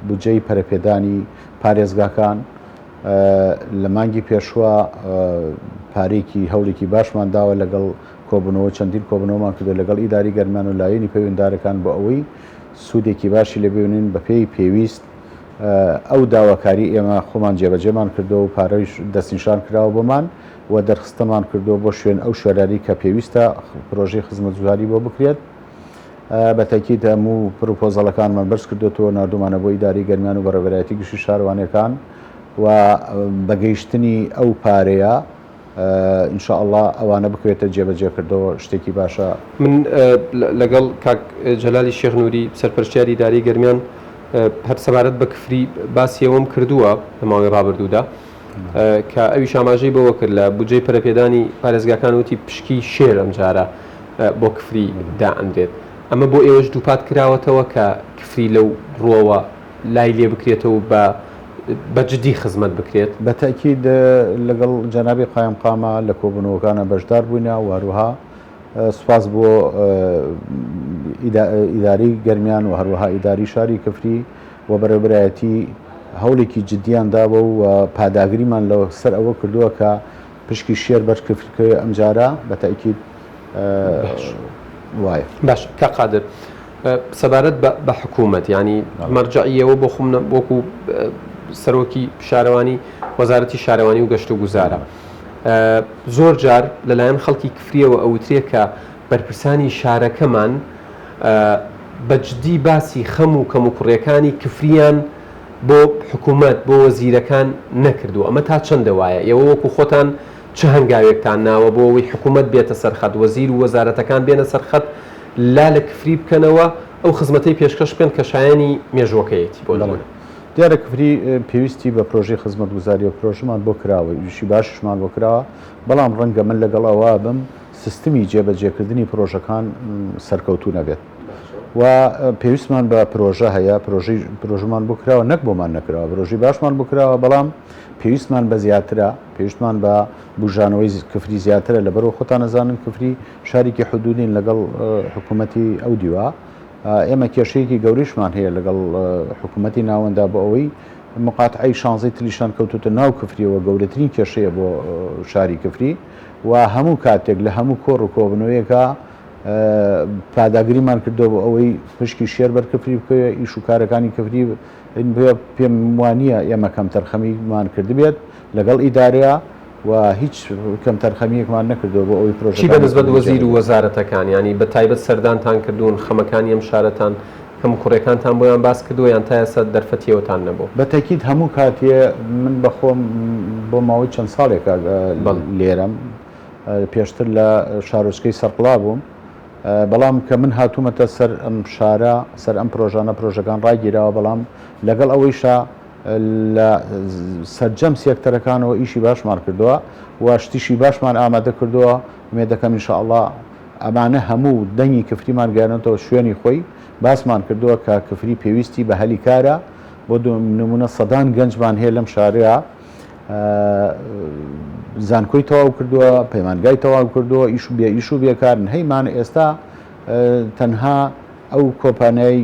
بودجەی پەرەپێدانی پارێزگاکان لە مانگی پێشوە پارێکی هەوڵێکی باشمان داوە لەگەڵ کۆبنەوە چەندین کۆبنەوەمان کردو لەگەڵ ئیداری گەرمیان و لایەنی پەیوەنددارەکان بۆ ئەوەی سوودێکی باشی لە بێنین بە پێی پێویست ئەو داواکاری ئێمە خۆمان جێبەجێمان کردو و پارەش دەستنیشان کراوە بۆمان و دەرخستەمان کردو بۆ شوێن ئەو شوێنەری کە پێویستە پرۆژەی خزمەتگوزاری بۆ بکرێت. بەتەکیت هەموو پرۆپۆزەڵەکانمان بەرز کردوەوە نردومانە بۆ ئیداری گەرمیان و بەڕێوەبەرایەتی گشتی شارەوانەکان و بەگەیشتنی ئەو پارەیە ئینشاءالله ئەوانە بکوێتە جێبەجێکردەوە شتێکی باشە. من لەگەڵ کاک جەلالی شێخ نووری سەرپەرشتیاری ئیداری گەرمیان هەر سەبارەت بە کفری باسی ئەوەم کردووە لە ماوەی ڕابردوودا کە ئەویش ئاماژەی بەوە کرد لە بودجەی پەرەپێدانی پارێزگاکان وتی پشکی شێر ئەم جارە بۆ کفری دائەندرێت. ئەمە بۆ ئێوەش دووپات کراوەتەوە کە کفری لەو ڕۆوە لای لێ بکرێتەوە بە جدی خزمەت بکرێت. بەتەکید لەگەڵ جەنابی قایم قامە لە کۆبنەوەکانە بەشدار بووینە و هەروها سوپاس بۆ ئیداری گەرمیان و هەروەها ئیداری شاری کفری و بەرەبرایەتی هەوڵێکی جددیان دابە و پاداگریمان لە سەر ئەوە کردووە کە پشکی شێر بەرکردکەوێ ئەمجارە بە تاکید وایە. باش کە قادر سەبارەت بە حکوومەت ینی مەرجعیەوە بۆ خۆم وەکو سەرۆکی شارەوانی وەزارەتی شارەوانی و گەشت و گوزارە زۆر جار لەلایەن خەڵکی کفریەوە ئەوترێ کە بەرپرسانی شارەکەمان بەجددی باسی خەم و کەم و کوڕیەکانی کفریان بۆ حکوومەت بۆ وەزیرەکان نەکردو. ئەمە تا چەندە وایە ئێوە وەکو خۆتان چه هەنگاوێکتان ناوە بۆ ئەوەی حکوومەت بێتە سەرخەت وەزیر و وەزارەتەکان بێنە سەرخەت لا لە کفری بکەنەوە ئەو خزمەتەی پێشکەش بکەن کە شایانی مێژوەکەیەتی بۆ لەمە دیارە کفری پێویستی بە پرۆژەی خزمەت گوزاری و پرۆژمان بۆ کراوە ویشی باششمان بۆ کراوە بەڵام ڕەنگە من لەگەڵ ئەوە بم سیستمی جێبەجێکردنی پرۆژەکان سەرکەوتو نەبێت و پێویستمان بە پرۆژە هەیە پرۆژمان بۆ کراوە نەک بۆمان نەکراوە پرۆژی باشمان بۆ کراوە بەڵام پێویستمان بە زیاترە پێویستمان بە بژانەوەی کفری زیاترە لەبەرەوە خۆتان نەزانن کفری شارێکی حدودین لەگەڵ حکوومەتی ئەو دیوە ئێمە کێشەیەکی گەوریشمان هەیە لەگەڵ حکوومەتی ناوەندا بۆ ئەوەی مقاتعی شانزەی تلیشان کەوتوتە ناو کفریەوە گەورەترین کێشەیە بۆ شاری کفری و هەموو کاتێک لە هەموو کۆڕ و کۆبنەوەیەکە پاداگریمان کردو بۆ ئەوەی پشکی شێر بەرکفری بکەوێ ئیش و کارەکانی کفری پێم وانە ئێمە کەم تەرخەمیمان کرد بێت لەگەڵ ئیدارەیە و هیچ کەم تەرخەمیەکمان نەکردو بۆ ئەوەی پرۆژە بەنسبەت وەزیر و وەزارەتەکان ینی بە تایبەت سەردانتان کردوون خەمەکانی ئەم شارەتان کەم کوڕەکانتان بۆیان باس کردووە یان تا ئێستا دەرفەتیەوەتان نەبوو بە تاکید هەموو کاتێ من بەخۆم بۆ ماوەی چەند ساڵێکە لێرەم پێشتر لە شارۆچکەی سەرقڵا بووم بەڵام کە من هاتوومەتە سەر ئەم شارە سەر ئەم پرۆژەکان ڕاگیراوە بەڵام لەگەڵ ئەوەیشە لە سەرجەم سێکتەرەکانەوە ئیشی باشمان کردووە و شتیشی باشمان ئامادە کردووە مێ دەکەم ئینشاءڵڵا ئەمانە هەموو دەنگی کفریمان گەیاندەوە شوێنی خۆی باسمان کردووە کە کفری پێویستی بە هەلی کارە بۆ نمونە سەدان گەنجمان هەیە لەم شارەیە زانکۆی تەواو کردووە پەیمانگای تەواو کردووە ئیش و بێکارن هەیمان ئێستا تەنها ئەو کۆمپانیای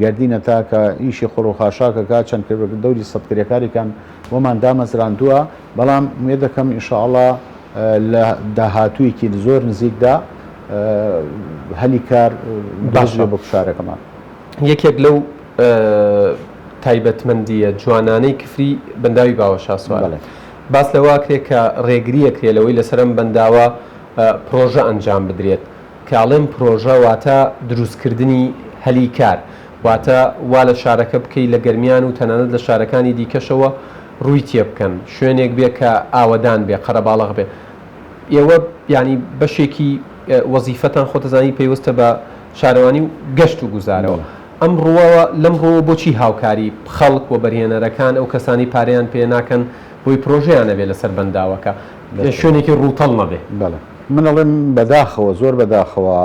گەردینەتا کە ئیشی خۆڕۆخاشاکەکە چەند دەوری سەدکرێکاریکان بۆمان دامەزراندووە بەڵام مێ دەکەم ئینشاءڵڵا لە داهاتوویەکی زۆر نزیکدا هەلی کار باشە بۆ شارەکەمان یەکێک لەو تایبەتمەندیە جوانانەی کفری بەنداوی باوەشا سوال باس لەوا کرێت کە ڕێگریە کرێلەوەی لەسەرم بەنداوە پرۆژە ئەنجام بدرێت کاڵێم پرۆژە واتە دروستکردنی هەلی کار واتە وا لە شارەکە بکەی لە گەرمیان و تەنانەت لە شارەکانی دیکەشەوە ڕووی تێ بکەن شوێنێک بێ کە ئاوەدان بێ قەرەباڵغ بێ ئێوە ینی بەشێکی وەزیفەتان خۆتەزانی پێویستە بە شارەوانی و گەشت و گوزارەوە ئەم ڕووەوە لەم ڕۆوە بۆچی هاوکاری خەڵک و بەرهێنەرەکان ئەو کەسانی پارەیان پێ ناکەن بۆی پرۆژەیانە بێ لەسەر بەنداوەکە شوێنێکی ڕووتەڵ نەبێ من ئەڵێم بەداخەوە زۆر بەداخەوە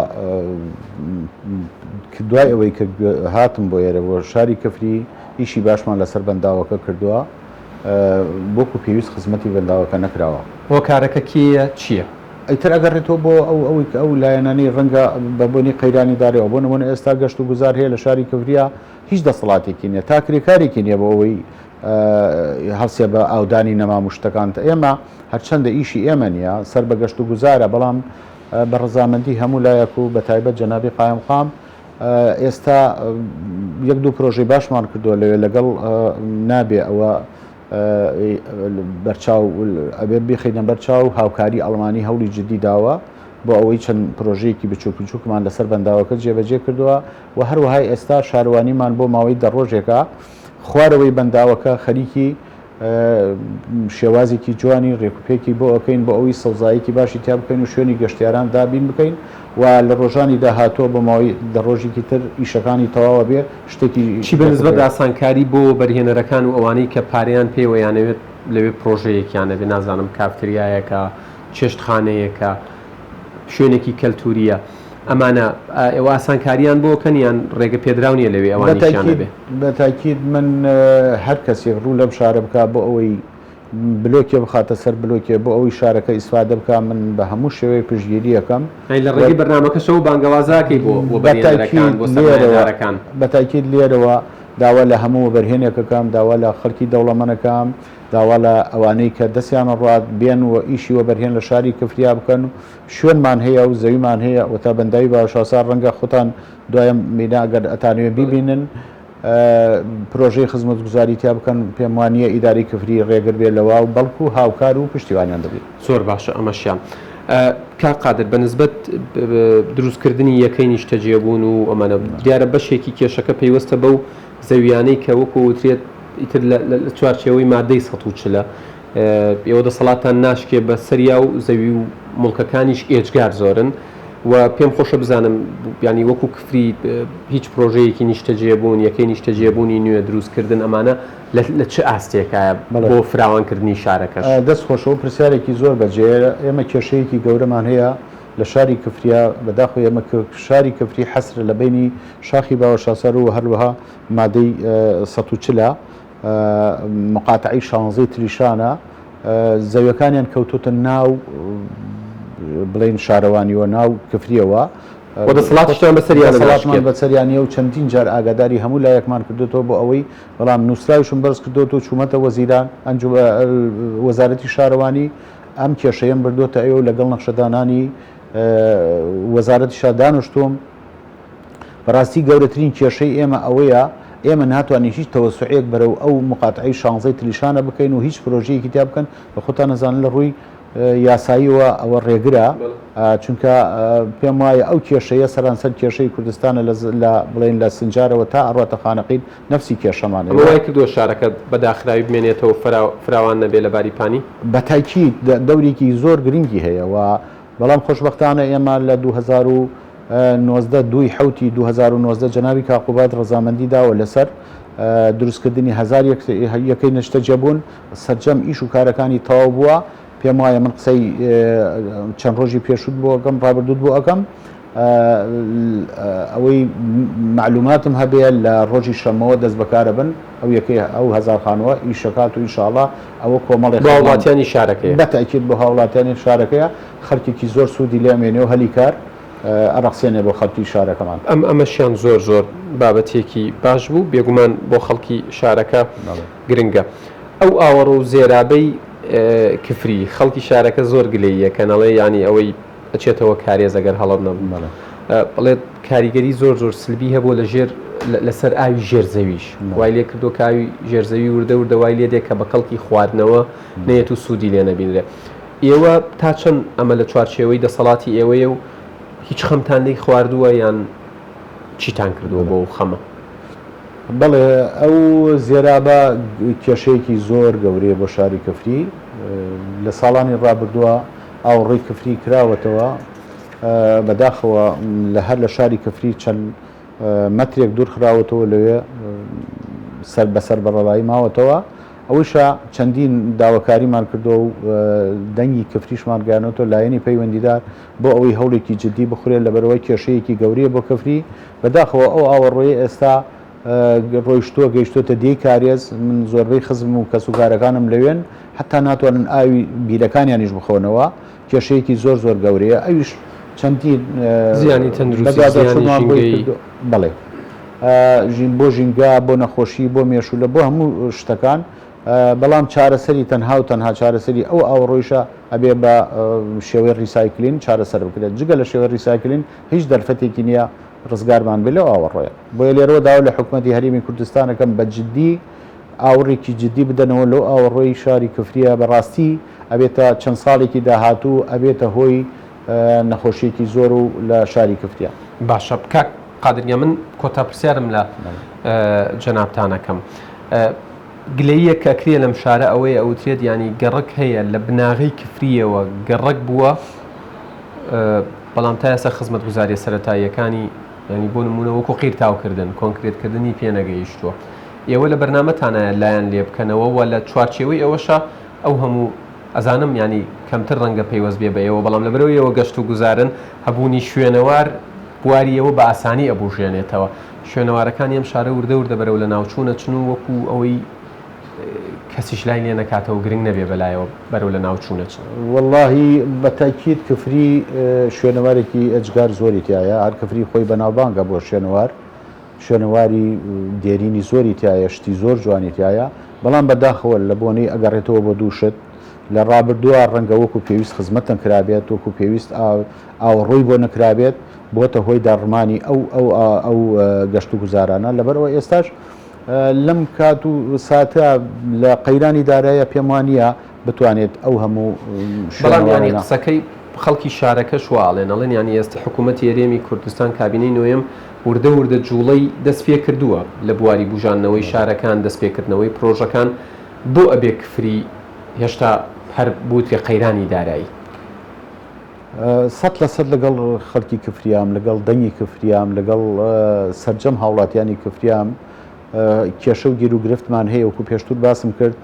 دوای ئەوەی کە هاتم بۆ ئێرە بۆ شاری کفری ئیشی باشمان لەسەر بەنداوەکە کردووە بۆکو پێویست خزمەتی بەنداوەکە نەکراوە بۆ کارەکە کێیە چییە؟ ئەیتر ئەگەڕێتەوە بۆ ئەو لایەنانی ڕەنگە بەبوونی قەیرانی دارەوە بۆ نمونە ئێستا گەشت و گوزار هەیە لە شاری کەفریە هیچ دەسەڵاتێکی نییە تا کرێکارێکی نییە بۆ ئەوەی هەڵسێ بە ئاودانی نەمام شتەکانتە ئێمە هەرچەندە ئیشی ئێمە نییە سەر بە گەشت و گوزارە بەڵام بە ڕەزامەندی هەموو لایەک و بە تایبەت جەنابی قایمقام ئێستا یەک دوو پرۆژەی باشمان کردووە لەوێ لەگەڵ نابێ ئەوە بەرچاو ئەبێ بخینە بەرچاو هاوکاری ئەڵمانی هەوڵی جددی داوە بۆ ئەوەی چەند پرۆژەیەکی بچووک بچووکمان لەسەر بەنداوەکە جێبەجێ کردووە و هەروەهای ئێستا شارەوانیمان بۆ ماوەی دەڕۆژێکە خوارەوەی بەنداوەکە خەریکی شێوازێکی جوانی ڕێکوپێکی بۆ ئەوکەین بۆ ئەوەی سەوزایەکی باشی تیا بکەین و شوێنی گەشتیاران دابین بکەین و لە ڕۆژانی داهاتوە بە ماوەی دەڕۆژێکی تر ئیشەکانی تەواوە بێ شتێکی چی بەنسبەت ئاسانکاری بۆ بەرهێنەرەکان و ئەوانەی کە پارەیان پێوە یانەوێت لەوێ پرۆژەیەکیانە بێ نازانم کافتریایەکە چێشتخانەیەکە شوێنێکی کەلتوریە ئەمانە ئێوە ئاسانکاریان بۆکەن یان ڕێگە پێدراونیە لەوێ ئەوانیشیانە بێ بەتاکید من هەر کەسێک ڕوو لەم شارە بکە بۆ ئەوەی بلۆکێ بخاتە سەر بلۆکێ بۆ ئەوەی شارەکە ئیسفادە بکە من بە هەموو شێوەی پشتگیری یەکەم لە ڕێگەی بەرنامەکەشەوە بانگەوازاکەی بۆ بەرهێنەرەکان بۆ سەرمایەدارەکان بەتاکید لێرەوە داوا لە هەموو بەرهێنێکەکەم داوا لە خەڵکی دەوڵەمەنەکەم داوا لە ئەوانەی کە دەستیانە ڕات بێن و ئیشی وە بەرهێن لە شاری کەفریا بکەن و شوێنمان هەیە و زەویمان هەیە و تا بەنداوی باوەشاسا ڕەنگە خۆتان دوایە میناگەر ئەتانوێ بیبینن پرۆژەی خزمەتگوزاری تیا بکەن پێم وانییە ئیداری کەفری ڕێگر بێ لەوا و بەڵکو و هاوکار و پشتیوانیان دەبێت. زۆر باشە ئەمەشیان. کا قادر بە نسبەت دروستکردنی یەکەی نیشتەجێبوون و ئەمانە دیارە بەشێکی کێشەکە پێیوەستە بەو زەویانەی کە وەکو وترێت ئیتر لە چوارچێەوەی مادەی ١40 ئێوە دەسەڵاتان ناشکێ بە سەریا و زەوی و مڵکەکانیش ئێجگار زۆرن و پێم خۆشە بزانم ینی وەکو کفری هیچ پرۆژەیەکی نیشتەجێبوون یەکەی نیشتەجێبوونی نوێ دروستکردن ئەمانە لە چه ئاستێکایە بۆ فراوانکردنی شارەکەش دەست خۆشەوە پرسیارێکی زۆر بەجێ ئێمە کێشەیەکی گەورەمان هەیە لە شاری کفریا بەداخۆ ئێمە شاری کفری حەسر لە بینی شاخی باوەشاسەر و هەروەها مادەی ١40 مقاتعی 16 تریشانە زەویەکانیان کەوتوتە ناو بڵین شارەوانیوە ناو کفریەوە دەسەڵاتیان بەسەریانە و چەندین جار ئاگاداری هەموو لایەکمان کردوێتەوە بۆ ئەوەی بەڵام نووسراویشم بەرز کردوێت و چوومەتە وەزیران وەزارەتی شارەوانی ئەم کێشەیەم بردوۆتە ئێوە لەگەڵ نەخشەدانانی وەزارەتی شادانوشتوم بەڕاستی گەورەترین کێشەی ئێمە ئەوەیە ئێمە ناتوانین هیچ تەوەسعەیەک بەرەو ئەو مقاتعی 16 تریشانە بکەین و هیچ پرۆژەیەکی تیا بکەن بە خۆتان نەزانن لە ڕووی یاساییەوە ئەوە ڕێگرە چونکە پێم وایە ئەو کێشەیە سەرانسەر کێشەی کوردستانە لە بڵین لە سنجارەوە تا ئەڕاتە خانەقین نفسی کێشەمانە وای کردووە شارەکە بەداخراوی بمێنێتەوە فراوان نەبێ لە باریپانی بە تاکید دەورێکی زۆر گرنگی هەیە و بەڵام خۆشبەختانە ئێمە لە 2019 دوی حوتی 2019 جەنابی کاقوبات ڕەزامەندی داوە لەسەر دروستکردنی 1000 یەکەی نیشتەجێبوون سەرجەم ئیش و کارەکانی تەواو بووە پێم وایە من قسەی چەند ڕۆژی پێشوت بۆ ئەەکەم ڕابردوود بۆ ئەەکەم ئەوەی معلوماتم هەبێ لە ڕۆژی شەمەوە دەست بەکارە بن ئەو یەکەی ئەو هەزار خانەوە ئیشەکات و ئینشاءڵڵا ئەوە کۆمەڵی هاوڵاتیانی شارەکەی بەتاکید بۆ هاوڵاتیانی شارەکەیە خەڵکێکی زۆر سوودی لێمێنێ و هەلی کار ئەڕەخسێنێ بۆ خەڵکی شارەکەمان ئەمەشیان زۆر بابەتێکی باش بوو بێگومان بۆ خەڵکی شارەکە گرنگە ئەو ئاوەڕ و زێرابەی کفری خەڵکی شارەکە زۆر گلەیە کەنەڵێ ینی ئەوەی ئەچێتەوە کارێز ئەگەر هەڵەت نەبمەڵە بڵێت کاریگەری زۆر سلبی هەبوو لەسەر ئاوی ژێرزەویش وای لێ کردو کاوی ژێرزەوی وردە وای لێ دێک کە بە کەڵکی خواردنەوە نێت و سوودی لێ نەبینرێ ئێوە تا چەند ئەمە لە چوارچێوەی دەسەڵاتی ئێوەیە و هیچ خەمتانەی خواردووە یان چیتان کردووە بۆ خەمە بەڵێ ئەو زێرابە کێشەیەکی زۆر گەورەیە بۆ شاری کفری لە ساڵانی ڕابردووە ئاوڕێی کفری کراوەتەوە بەداخەوە لە هەر لە شاری کفری چەند مەترێک دوور خراوەتەوە لەوێ بەسەر بەڕەوایی ماوەتەوە ئەوشە چەندین داواکاریمان کردو و دەنگی کفریشمان گیانەوە لایەنی پەیوەندیدار بۆ ئەوەی هەوڵێکی جددی بخورێت لەبەرەوەی کێشەیەکی گەورەیە بۆ کفری بەداخەوە ئەو ئاوەڕۆیە ئێستا ڕۆیشتووە گەیشتۆتە دی کارێز من زۆربەی خزم و کەسوکارەکانم لەوێن حتا ناتوانن ئاوی بیرەکانیانیش بخۆنەوە کێشەیەکی زۆر گەورەیە ئەویش چەندین زیانی تەندروستی بڵێ بۆ ژینگا بۆ نەخۆشی بۆ مێشولە بۆ هەموو شتەکان بەڵام چارەسەری تەنها و تەنها چارەسەری ئەو ئاوڕۆیشە ئەبێ بە شێوەی ریسایکلین چارەسەر بکرێت جگە لە شێوە ریسایکلین هیچ دەرفەتێکی نییە ڕزگارمان بێ لەو ئاوەڕۆیە بۆیە لێرەوە داوا لە حکوومەتی هەرێمی کوردستانەکەم بە جددی ئاوڕێکی جددی بدەنەوە لەو ئاوەڕۆی شاری کفریە بەڕاستی ئەبێتە چەند ساڵێکی داهاتوو ئەبێتە هۆی نەخۆشیێکی زۆر و لە شاری کفریە باشە بکە قادریا من کۆتا پرسیارم لە جەنابتانەکەم گلەیە کەکرێ لەم شارە ئەوەیە ئەوترێت ینی گەڕک هەیە لە بناغی کفریەوە گەڕک بووە بەڵام تا ئێستا خزمەتگوزاریە سەرەتاییەکانی ینی بۆ نمونە وەکو قیرتاوکردن کۆنکرێتکردنی پێ نەگەیشتووە ئێوە لە بەرنامەتانایە لایەن لێ بکەنەوە و لە چوارچێوەی ئەوەشە ئەو هەموو ئەزانم ینی کەمتر ڕەنگە پەیوەست بێ بەیەوە بەڵام لەبەرەوەی ئەوە گەشت و گوزارن هەبوونی شوێنەوار بواریەوە بە ئاسانی ئەبوژێنێتەوە شوێنەوارەکانی ئەم شارە وردە بەرەو لە ناوچوونە چن و وەکو ئەوەی کەسیش لای لێ نەکاتەوە گرنگ نەبێ بەلایەوە بەرەو لە ناوچوونە چن واللهی بەتاکید کفری شوێنەوارێکی ئەجگار زۆری تایە هەر کفری خۆی بەناوبانگە بۆ شوێنەواری دێرینی زۆری تایە شتی زۆر جوانیتایە بەڵام بەداخەوە لە بۆنەی ئەگەڕێتەوە بۆ دووشت لە ڕابردووە ڕەنگە وەکو پێویست خزمەتەن کرابێت وەکو پێویست ئاوڕۆی بۆ نەکرابێت بۆتە هۆی داڕمانی ئەو گەشت و گوزارانە لەبەرەوە ئێستاش لەم کات و ساتە لە قەیرانی دارایە پێم وانە بتوانێت ئەو هەموو بەڵام ینی قسەکەی خەڵکی شارەکە شواڵێن ئەڵێن ینی ئێستا حکوومەتی هەرێمی کوردستان کابینەی نوێم وردە جوڵەی دەست پێ کردووە لە بواری بژانەوەی شارەکان دەست پێکردنەوەی پرۆژەکان بۆ ئەبێ کفری هێشتا هەر بوتێ قەیرانی دارایی 100% لەگەڵ خەڵکی کفریام لەگەڵ دەنگی کفریام لەگەڵ سەرجەم هاوڵاتیانی کفریام کێشە و گیر و گرفتمان هەیە وەکو پێشتر باسم کرد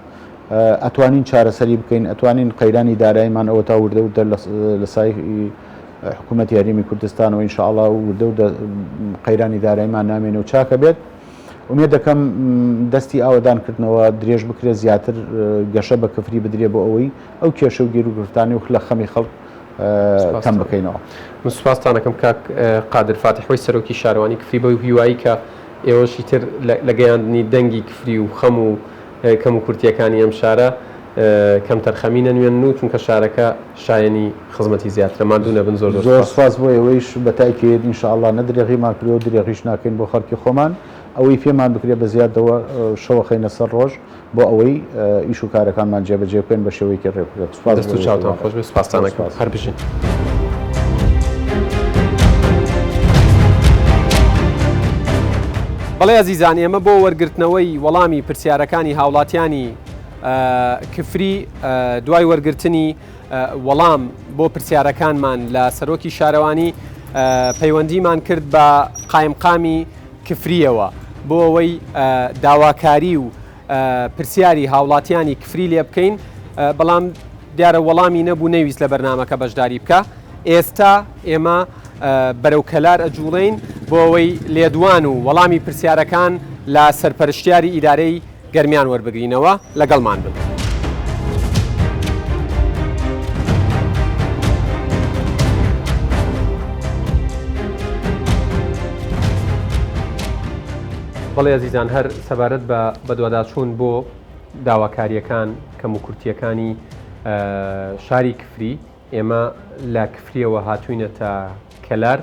ئەتوانین چارەسەری بکەین ئەتوانین قەیرانی داراییمان ئەوە تا وردە لە سای حکوومەتی هەرێمی کوردستانەوە ئینشاءڵڵا وردە قەیرانی داراییمان نامێنێ و چاکە بێت ومێ دەکەم دەستی ئاوەدانکردنەوە درێژ بکرێت زیاتر گەشە بە کفری بدرێ بۆ ئەوەی ئەو کێشە و گیر و گرفتانی و لە خەمی خەڵک کەم بکەینەوە. من سوپاستانەکەم کاک قادر فاتحۆی سەرۆکی شارەوانی کفری بە هیوایی کە ئێوەشی تر لە گەیاندنی دەنگی کفری و خەم و کەم و کورتیەکانی ئەم شارە کەم تەرخەمینە نوێن و چونکە شارەکە شایەنی خزمەتی زیاترە مادوونە بن زۆر سپاس بۆ ئەوەیش بەتایکێت ئینشاءڵڵا نە درێغیمان کردەوە درێغیش ناکەین بۆ خەڵکی خۆمان ئەوەی پێمان بکرێت بە زیادەوە شەوە خەینە سەر ڕۆژ بۆ ئەوەی ئیش و کارەکانمان جێبەجێ بکەین بە شێوەیەکی ڕێکوێت دەست و چاوتان خۆش بێت سپاسانەکەم هەر بژین. بەڵێ ئەزیزان ئێمە بۆ وەرگرتنەوەی وەڵامی پرسیارەکانی هاوڵاتیانی کفری دوای وەرگرتنی وەڵام بۆ پرسیارەکانمان لە سەرۆکی شارەوانی پەیوەندیمان کرد بە قایمقامی کفریەوە بۆ ئەوەی داواکاری و پرسیاری هاوڵاتیانی کفری لێ بکەین بەڵام دیارە وەڵامی نەبوو نەویست لە بەرنامەکە بەشداری بکە ئێستا ئێمە بەرەو کەلار ئەجوڵین بۆ ئەوەی لێدوان و وەڵامی پرسیارەکان لە سەرپەرشتیاری ئیدارەی گەرمیان وەربگرینەوە لەگەڵمان بن. بەڵێ ئەزیزان هەر سەبارەت بە دوواداچوون بۆ داواکاریەکان کەم و کورتیەکانی شاری کفری ئێمە لە کفریەوە هاتوینەتە کەلار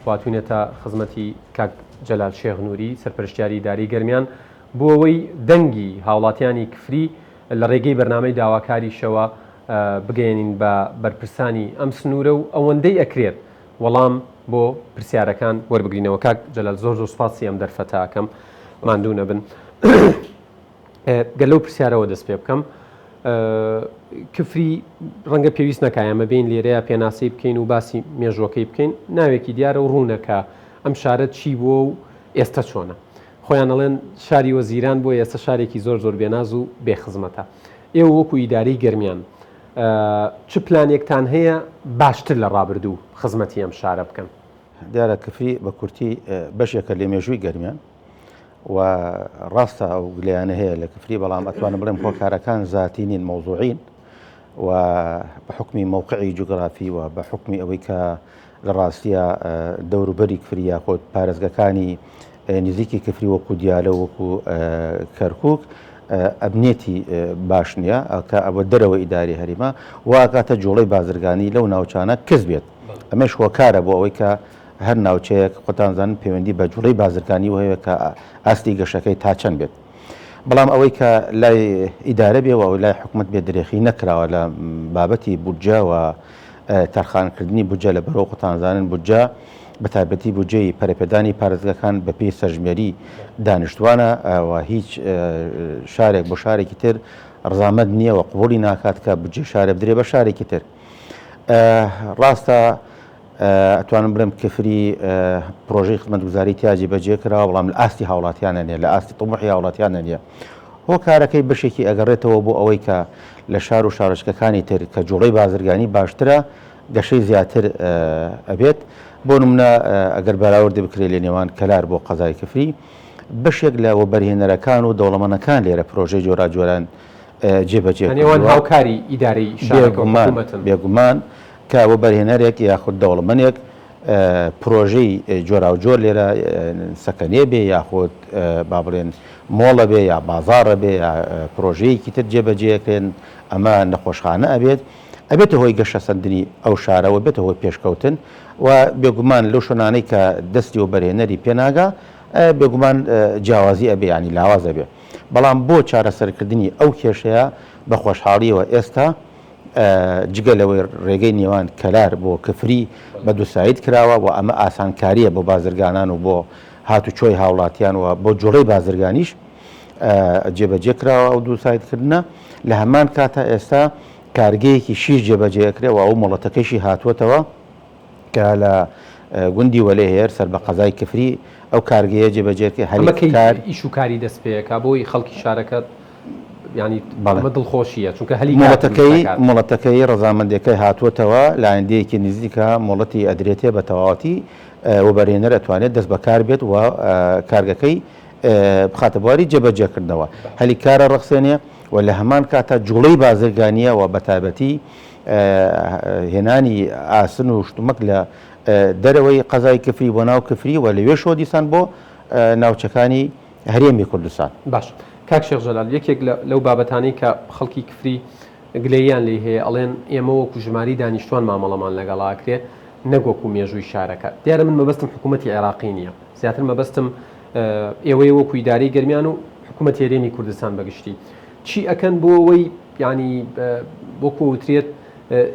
واتوینەتە خزمەتی کاک جەلال شێخ نووری سەرپەرشتیاری ئیداری گەرمیان بۆ ئەوەی دەنگی هاوڵاتیانی کفری لە ڕێگەی بەرنامەی داواکاریشەوە بگەێنین بە بەرپرسانی ئەم سنوورە و ئەوەندەی ئەکرێت وەڵام بۆ پرسیارەکان وەربگرینەوە. کاک جەلال زۆر سوپاسی ئەم دەرفەتاکەم ماندوو نەبن گەلەو پرسیارەوە دەست پێ بکەم. کفری ڕەنگە پێویست نەکایەمە بین لێرەیە پێناسی بکەین و باسی مێژوەکەی بکەین ناوێکی دیارە و ڕوونەکە ئەم شارە چی بووە و ئێستا چۆنە خۆیان ئەڵێن شاری وەزیران بۆ ئێستا شارێکی زۆر بێناز و بێخزمەتە. ئێوە وەکو ئیدارەی گەرمیان چ پلانێکتان هەیە باشتر لە ڕابردوو خزمەتی ئەم شارە بکەن؟ دیارە کفری بە کورتی بەشێکە لە مێژووی گەرمیان و ڕاستە ئەو گلیانە هەیە لە کفری بەڵام ئەتوانم بڵێم هۆکارەکان زیاتی نین مەوزوعین و بە حکمی موقعی جوگرافی و بە حکمی ئەوەی کە لە ڕاستیە دەوروبەری کفری یاخۆت پارێزگەکانی نزیکی کفری وەکو دیالە وەکو کەرکووک ئەبنێتی باش نییە کە ئەوە دەرەوە ئیداری هەریمە واکاتە جوڵەی بازرگانی لەو ناوچانە کەس بێت ئەمەش هۆکارە بۆ ئەوەی کە هەر ناوچەیەک خۆتانزانن پەیوەندی بە جوڵەی بازرگانی و هەیە کە ئاستی گەشەکەی تا چەند بێت بەڵام ئەوەی کە لای ئیدارە بێەوە ئەو لای حکوومەت بێ درێخی نەکراوە لە بابەتی بودجە و تەرخانکردنی بودجە لە بەرەو خۆتانزانن بودجە بە تایبەتی بودجەی پەرەپێدانی پارێزگەکان بە پێی سەرژمێری دانیشتوانە و هیچ شارێک بۆ شارێکی تر ڕزامەت نییە و قبولی ناکات کە بودجێ شارێ بدرێ بە شارێکی تر. ڕاستە ئەتوانم بڵێم کفری پرۆژەی خزمەتگوزاری تیاجی بەجێ کراوە بەڵام لە ئاستی هاوڵاتیانە نیە لە ئاستی طموحی هاوڵاتیانە نییە. هۆکارەکەی بەشێکی ئەگەڕێتەوە بۆ ئەوەی کە لە شار و شارۆچکەکانی تر کە جوڵەی بازرگانی باشترە گەشەی زیاتر ئەبێت. بۆ نمونە ئەگەر بەراوردی بکرێت لە نێوان کەلار بۆ قەزای کفری بەشێک لە وەبەرهێنەرەکان و دەوڵەمەندەکان لێرە پرۆژەی جۆران جێبەجێ هاوکاری ئیدارەی بێگومان کە وەبەرهێنەرێک یاخود دەوڵەمەندێک پرۆژەی جۆرا و جۆر لێرە سەکەنێ بێ یاخۆت با بڵێن مۆڵە بێ یا بازاڕە بێ یا پرۆژەیەکی تر جێبەجێکرێن ئەمە نەخۆشخانە ئەبێتە هۆی گەشە سندنی ئەو شارەوە بێتە هۆی پێشکەوتن و بێگومان لەو شوێنانەی کە دەستی و بەرهێنەری پێناگا بێگومان جیاوازی ئەبێ ینی لاوازە بێ بەڵام بۆ چارەسەرکردنی ئەو کێشەیە بە خۆشحاڵیەوە ئێستا جگە لەوەی ڕێگەی نێوان کەلار بۆ کفری بە دووسایت کراوە و ئەمە ئاسانکاریە بۆ بازرگانان و بۆ هاتوچۆی هاوڵاتیان و بۆ جوڵەی بازرگانیش جێبەجێ کراوە ئەو دووسایتکردنە لە هەمان کاتە ئێستا کارگەیەکی شیش جێبەجێکرێەوە ئەو مڵەتەکەشی هاتووەتەوە کە لە گوندی وەلێ هێر سەر بە قەزای کفری ئەو کارگەیە جێبەجێکە هەرکار ئیش و کاری دەست پێەکە بۆی خەڵکی شارەکەت ینی بەڵمە دڵخۆشیە چونکە هەلی مڵەتەکەی ڕزامەندەکەی هاتووەتەوە لە ئایندەیەکی نزیکە مڵەتی ئەدرێتێ بە تەواوەتی وەبەرهێنەر ئەتوانێت دەست بەکار بێت و کارگەکەی بخاتە بواری جێبەجێکردنەوە هەلی کارە ڕخسێنێ و لە هەمان کاتە جوڵەی بازرگانیە و بەتایبەتی هێنانی ئاسن و شتومەک لە دەرەوەی قەزای کفری بۆ ناو کفری و لەوێ شۆ دیسان بۆ ناوچەکانی هەرێمی کوردستان باش کاک شێخ جەلال یەکێک لەو بابەتانەی کە خەڵکی کفری گلەییان لێ هەیە ئەڵێن ئێمە وەکو ژماری دانیشتوان مامەڵەمان لەگەڵاکرێ نەگۆکو مێژووی شارەکە دیارە من مەبەستم حکوومەتی عێراقی نییە زیاتر مەبەستم ئێوەی وەکو ئیداری گەرمیان و حکوومەت هێرێمی کوردستان بەگشتی چی ئەکەن بۆ ئەوەی ینی وەکو وترێت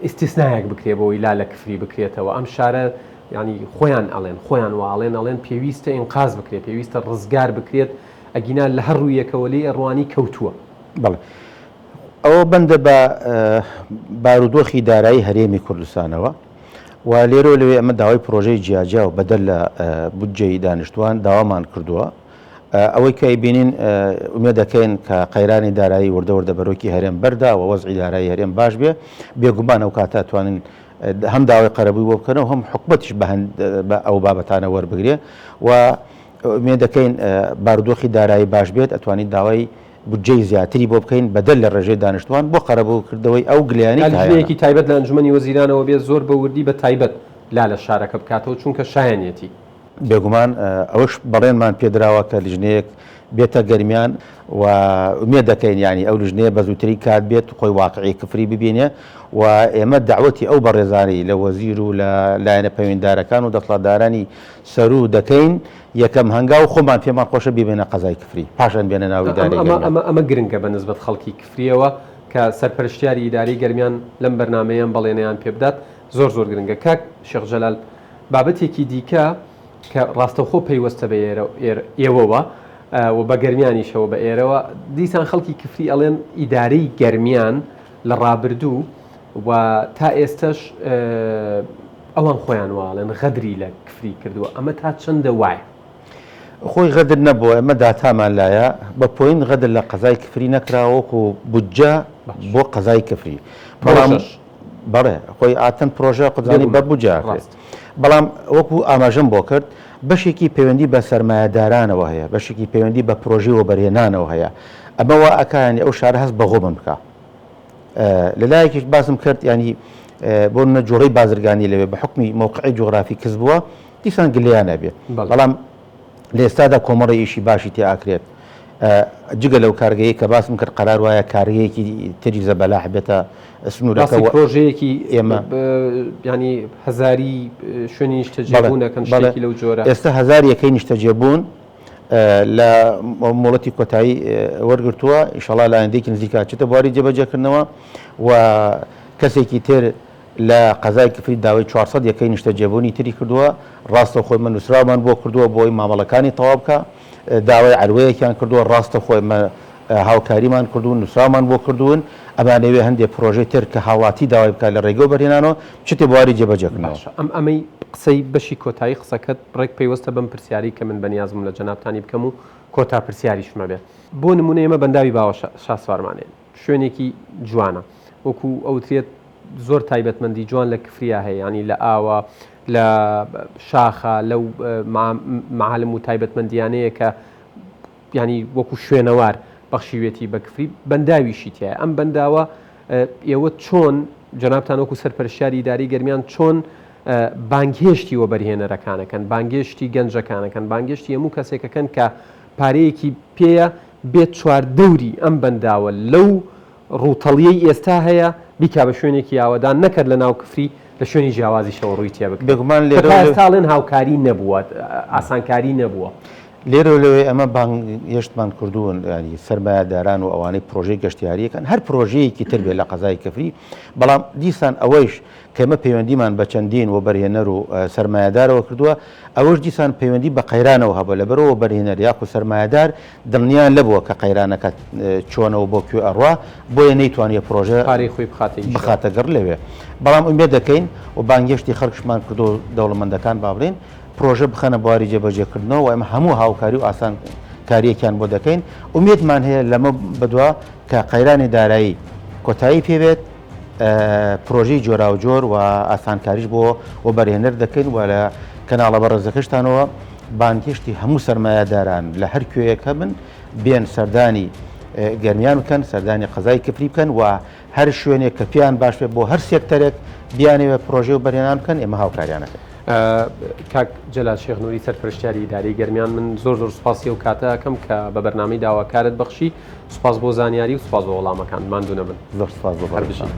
ئیسtisنایەک بکرێ بۆەوەی لا لە کفری بکرێتەوە ئەم شارە ینی خۆیان ئەڵێن خۆیان ئەڵێن پێویستە ئینقاز بکرێت پێویستە ڕزگار بکرێت ئەگینا لە هەر ڕوویەکەوە لێ ئەڕوانی کەوتووە بەڵێ ئەوە بەندە بە بارودۆخی دارایی هەرێمی کوردستانەوە و لێرە لەوێ ئەمە داوای پرۆژەی جیاجا و بەدەل لە بودجەی دانیشتوان داوامان کردووە ئەوەی کە بینین ئومێ دەکەین کە قەیرانی دارایی وردەوردە بەرۆکی هەرێم بەردا و وەزعی دارایی هەرێم باش بێ بێگومان ئەو کاتە توانین هەم داوای قەرەبووی بۆ بکەنەوە هەم حکومەتیش بە ئەو بابەتانە وەربگرێ و ئومێ دەکەین بارودۆخی دارایی باش بێت ئەتوانین داوای بودجەی زیاتری بۆ بکەین بەدەل لە ڕێژەی دانیشتوان بۆ قەرەبوو کردەوەی ئەو گلیانەیەکی تایبەت لە ئەنجومەنی وەزیرانەوە بێت زۆر بە وردی بە تایبەت لا لە شارەکە بکاتەوە چونکە شایەنێتی بێگومان ئەوش بەڵێنمان پێدراوە کە لیژنەیەک بێتە گەرمیان و ئومێ دەکەین ینی ئەو لیژنەیە بە زووتری کات بێت خۆی واقعی کفری ببینێ و ئێمە داوەتی ئەو بەڕێزانەی لە وەزیر و لە لایەنە پەیوەنددارەکان و دەسەڵاتدارانی سەرو دەکەین یەکەم هەنگاو خۆمان پێمان خۆشە ببێنە قەزای کفری پاشان بێنە ناو ئیداری ئەمە گرنگە بە نسبەت خەڵکی کفریەوە کە سەرپەرشتیاری ئیداری گەرمیان لەم بەرنمەیان بەڵێنەیان پێ بدات زۆر گرنگە کاک شێخ جەلال بابەتێکی دیکە کە ڕاستەوخۆ پەیوەستە بە ئێوەوە و بە گەرمیانیشەوە بە ئێرەوە دیسان خەڵکی کفری ئەڵێن ئیدارەی گەرمیان لە ڕابردوو و تا ئێستش ئەوان خۆیان واڵێن غەدری لە کفری کردووە ئەمە تا چەندە وایە خۆی غەدر نەبووە ئەمە داتامان لایە بە پۆین غەدر لە قەزای کفری نەکراوەکو بودجە بۆ قەزای کفری بەڵێ خۆی ئاتەن پرۆژە قوزانی بە بودجە بەڵام وەکو ئاماژەم بۆ کرد بەشێکی پەیوەندی بە سەرمایەدارانەوە هەیە بەشێکی پەیوەندی بە پرۆژی و بەرهێنانەوە هەیە ئەمەوە ئەکانی ئەو شارە هەست بەغۆ بم بکە لەلایەکیش باسم کرد ینی بۆ نەجۆڕی بازرگانی لەوێ بە حکمی موقعی جوغرافی کەس بووە دیسان گلیانە بێت بەڵام لە ئێستادا کۆمەڕی ئیشی باشی تێئاکرێت جگە لەو کارگەیە کە باسم کرد قەرار وایە کارگەیەکی تری زەبەلاح بێتە سنوورەکە پرۆژەیەکی ئێمە ینی هەزاری شوێنی نیشتەجێبوونەکەن شتێکی لەو جۆرە ئێستا هەزار یەکەی نیشتەجێبوون لە مۆڵەتی کۆتایی وەرگرتووە ئینشەڵا لە ئایندەیەکی نزیکا چێتە بواری جێبەجێکردنەوە و کەسێکی تر لە قەزای کفری داوای 400 یەکەی نیشتەجێبوونی تری کردووە ڕاستە خۆی من نووسرامان بۆ کردووە بۆی مامەڵەکانی تەواو بکە داوای عەلوەیەکیان کردووە ڕاستە خۆی هاوکاریمان کردوون نووسرامان بۆ کردوون ئەمانەوێ هەندێک پرۆژەی تر کە هاوڵاتی داوای بکات لە ڕێگە و بەرهێنانەوە چتێ بواری جێبەجێکردنەوە ئەمەی قسەی بەشی کۆتایی قسەکەت ڕێک پێیوەستە بەم پرسیاری کە من بەنیازم لە جەنابتانی بکەم و کۆتا پرسیاریشمە بێت بۆ نمونە ئێمە بەنداوی باوە شاسوارمانێن شوێنێکی جوانە وەکو ئەوترێت زۆر تایبەتمەندی جوان لە کفریا هەیە ینی لە ئاوە لە شاخە لەو معالم و تایبەتمەندیانەیە کە ینی وەکو شوێنەوار بەخشیوێتی بە کفری بەنداویشی تایە ئەم بەنداوە ئێوە چۆن جەنابتان وەکو سەرپەرشتیاری ئیداری گەرمیان چۆن بانگهێشتی وەبەرهێنەرەکانەکەن بانگهێشتی گەنجەکانەکەن بانگهێشتی هەموو کەسێکەکەن کە پارەیەکی پێیە بێت چواردەوری ئەم بەنداوە لەو ڕووتەڵیەی ئێستا هەیە بیکا بە شوێنێکی یاوەدان نەکرد لە ناو کفری لە شوێنی جیاوازی شەوە ڕووی تێ بکرێت بێگومان ساڵێن هاوکاری نەبووە ئاسانکاری نەبووە لێرە لەوێ ئەمە هێشتمان کردوون ینی سەرمایه‌داران و ئەوانەی پرۆژەی گەشتیاریەکەن هەر پرۆژەیەکی تر بێت لە قەزای کەفری بەڵام دیسان ئەوەیش کەمە پەیوەندیمان بە چەندین و بەرهێنەر و سەرمایه‌دارەوە کردووە ئەوەش دیسان پەیوەندی بە قەیرانەوە هەبوو لەبەرەوە بەرهێنەر یاخو سەرمایه‌دار دڵنیان لەبووە کە قەیرانەکە چۆنەوە بۆ کوێ ئەڕوا بۆیە نەیتوانێت پرۆژە پارەی خۆی بخاتە گەڕ لەوێ بەڵام ئومێد دەکەین و بانگهێشتی خەڵکشمان کردو دەوڵەمەندەکان با بڵێن پرۆژە بخەنە بواری جێبەجێکردنەوە و ئەمە هەموو هاوکاری و ئاسان کاریەکیان بۆ دەکەین ومێدمان هەیە لەمە بەدووە کە قەیرانی دارایی کۆتایی پێبێت پرۆژەی جۆرا و جۆر و ئاسانکاریش بۆ و بەرهێنەر دەکەین و لە کەناڵە بەڕێزەکەشتانەوە بانگهێشتی هەموو سەرمایه‌داران لە هەر کوێیەکە بن بێن سەردانی گەرمیان بکەن سەردانی قەزای کفری بکەن و هەر شوێنێک کە پیان باش بێت بۆ هەر سێکتەرێک بیانەوە پرۆژێ و بەرهێنان بکەن ئێمە هاوکاریانەکەن. کاک جەلال شێخ نووری سەرپەرشتیاری ئیدارەی گەرمیان من زۆر سوپاسی و کاتەکەم کە بە بەرنامەی داواکارت بەخشی سوپاس بۆ زانیاری و سوپاس بۆ وەڵامەکان ماندوو نەبن زۆر سوپاس بۆ هەر بژین.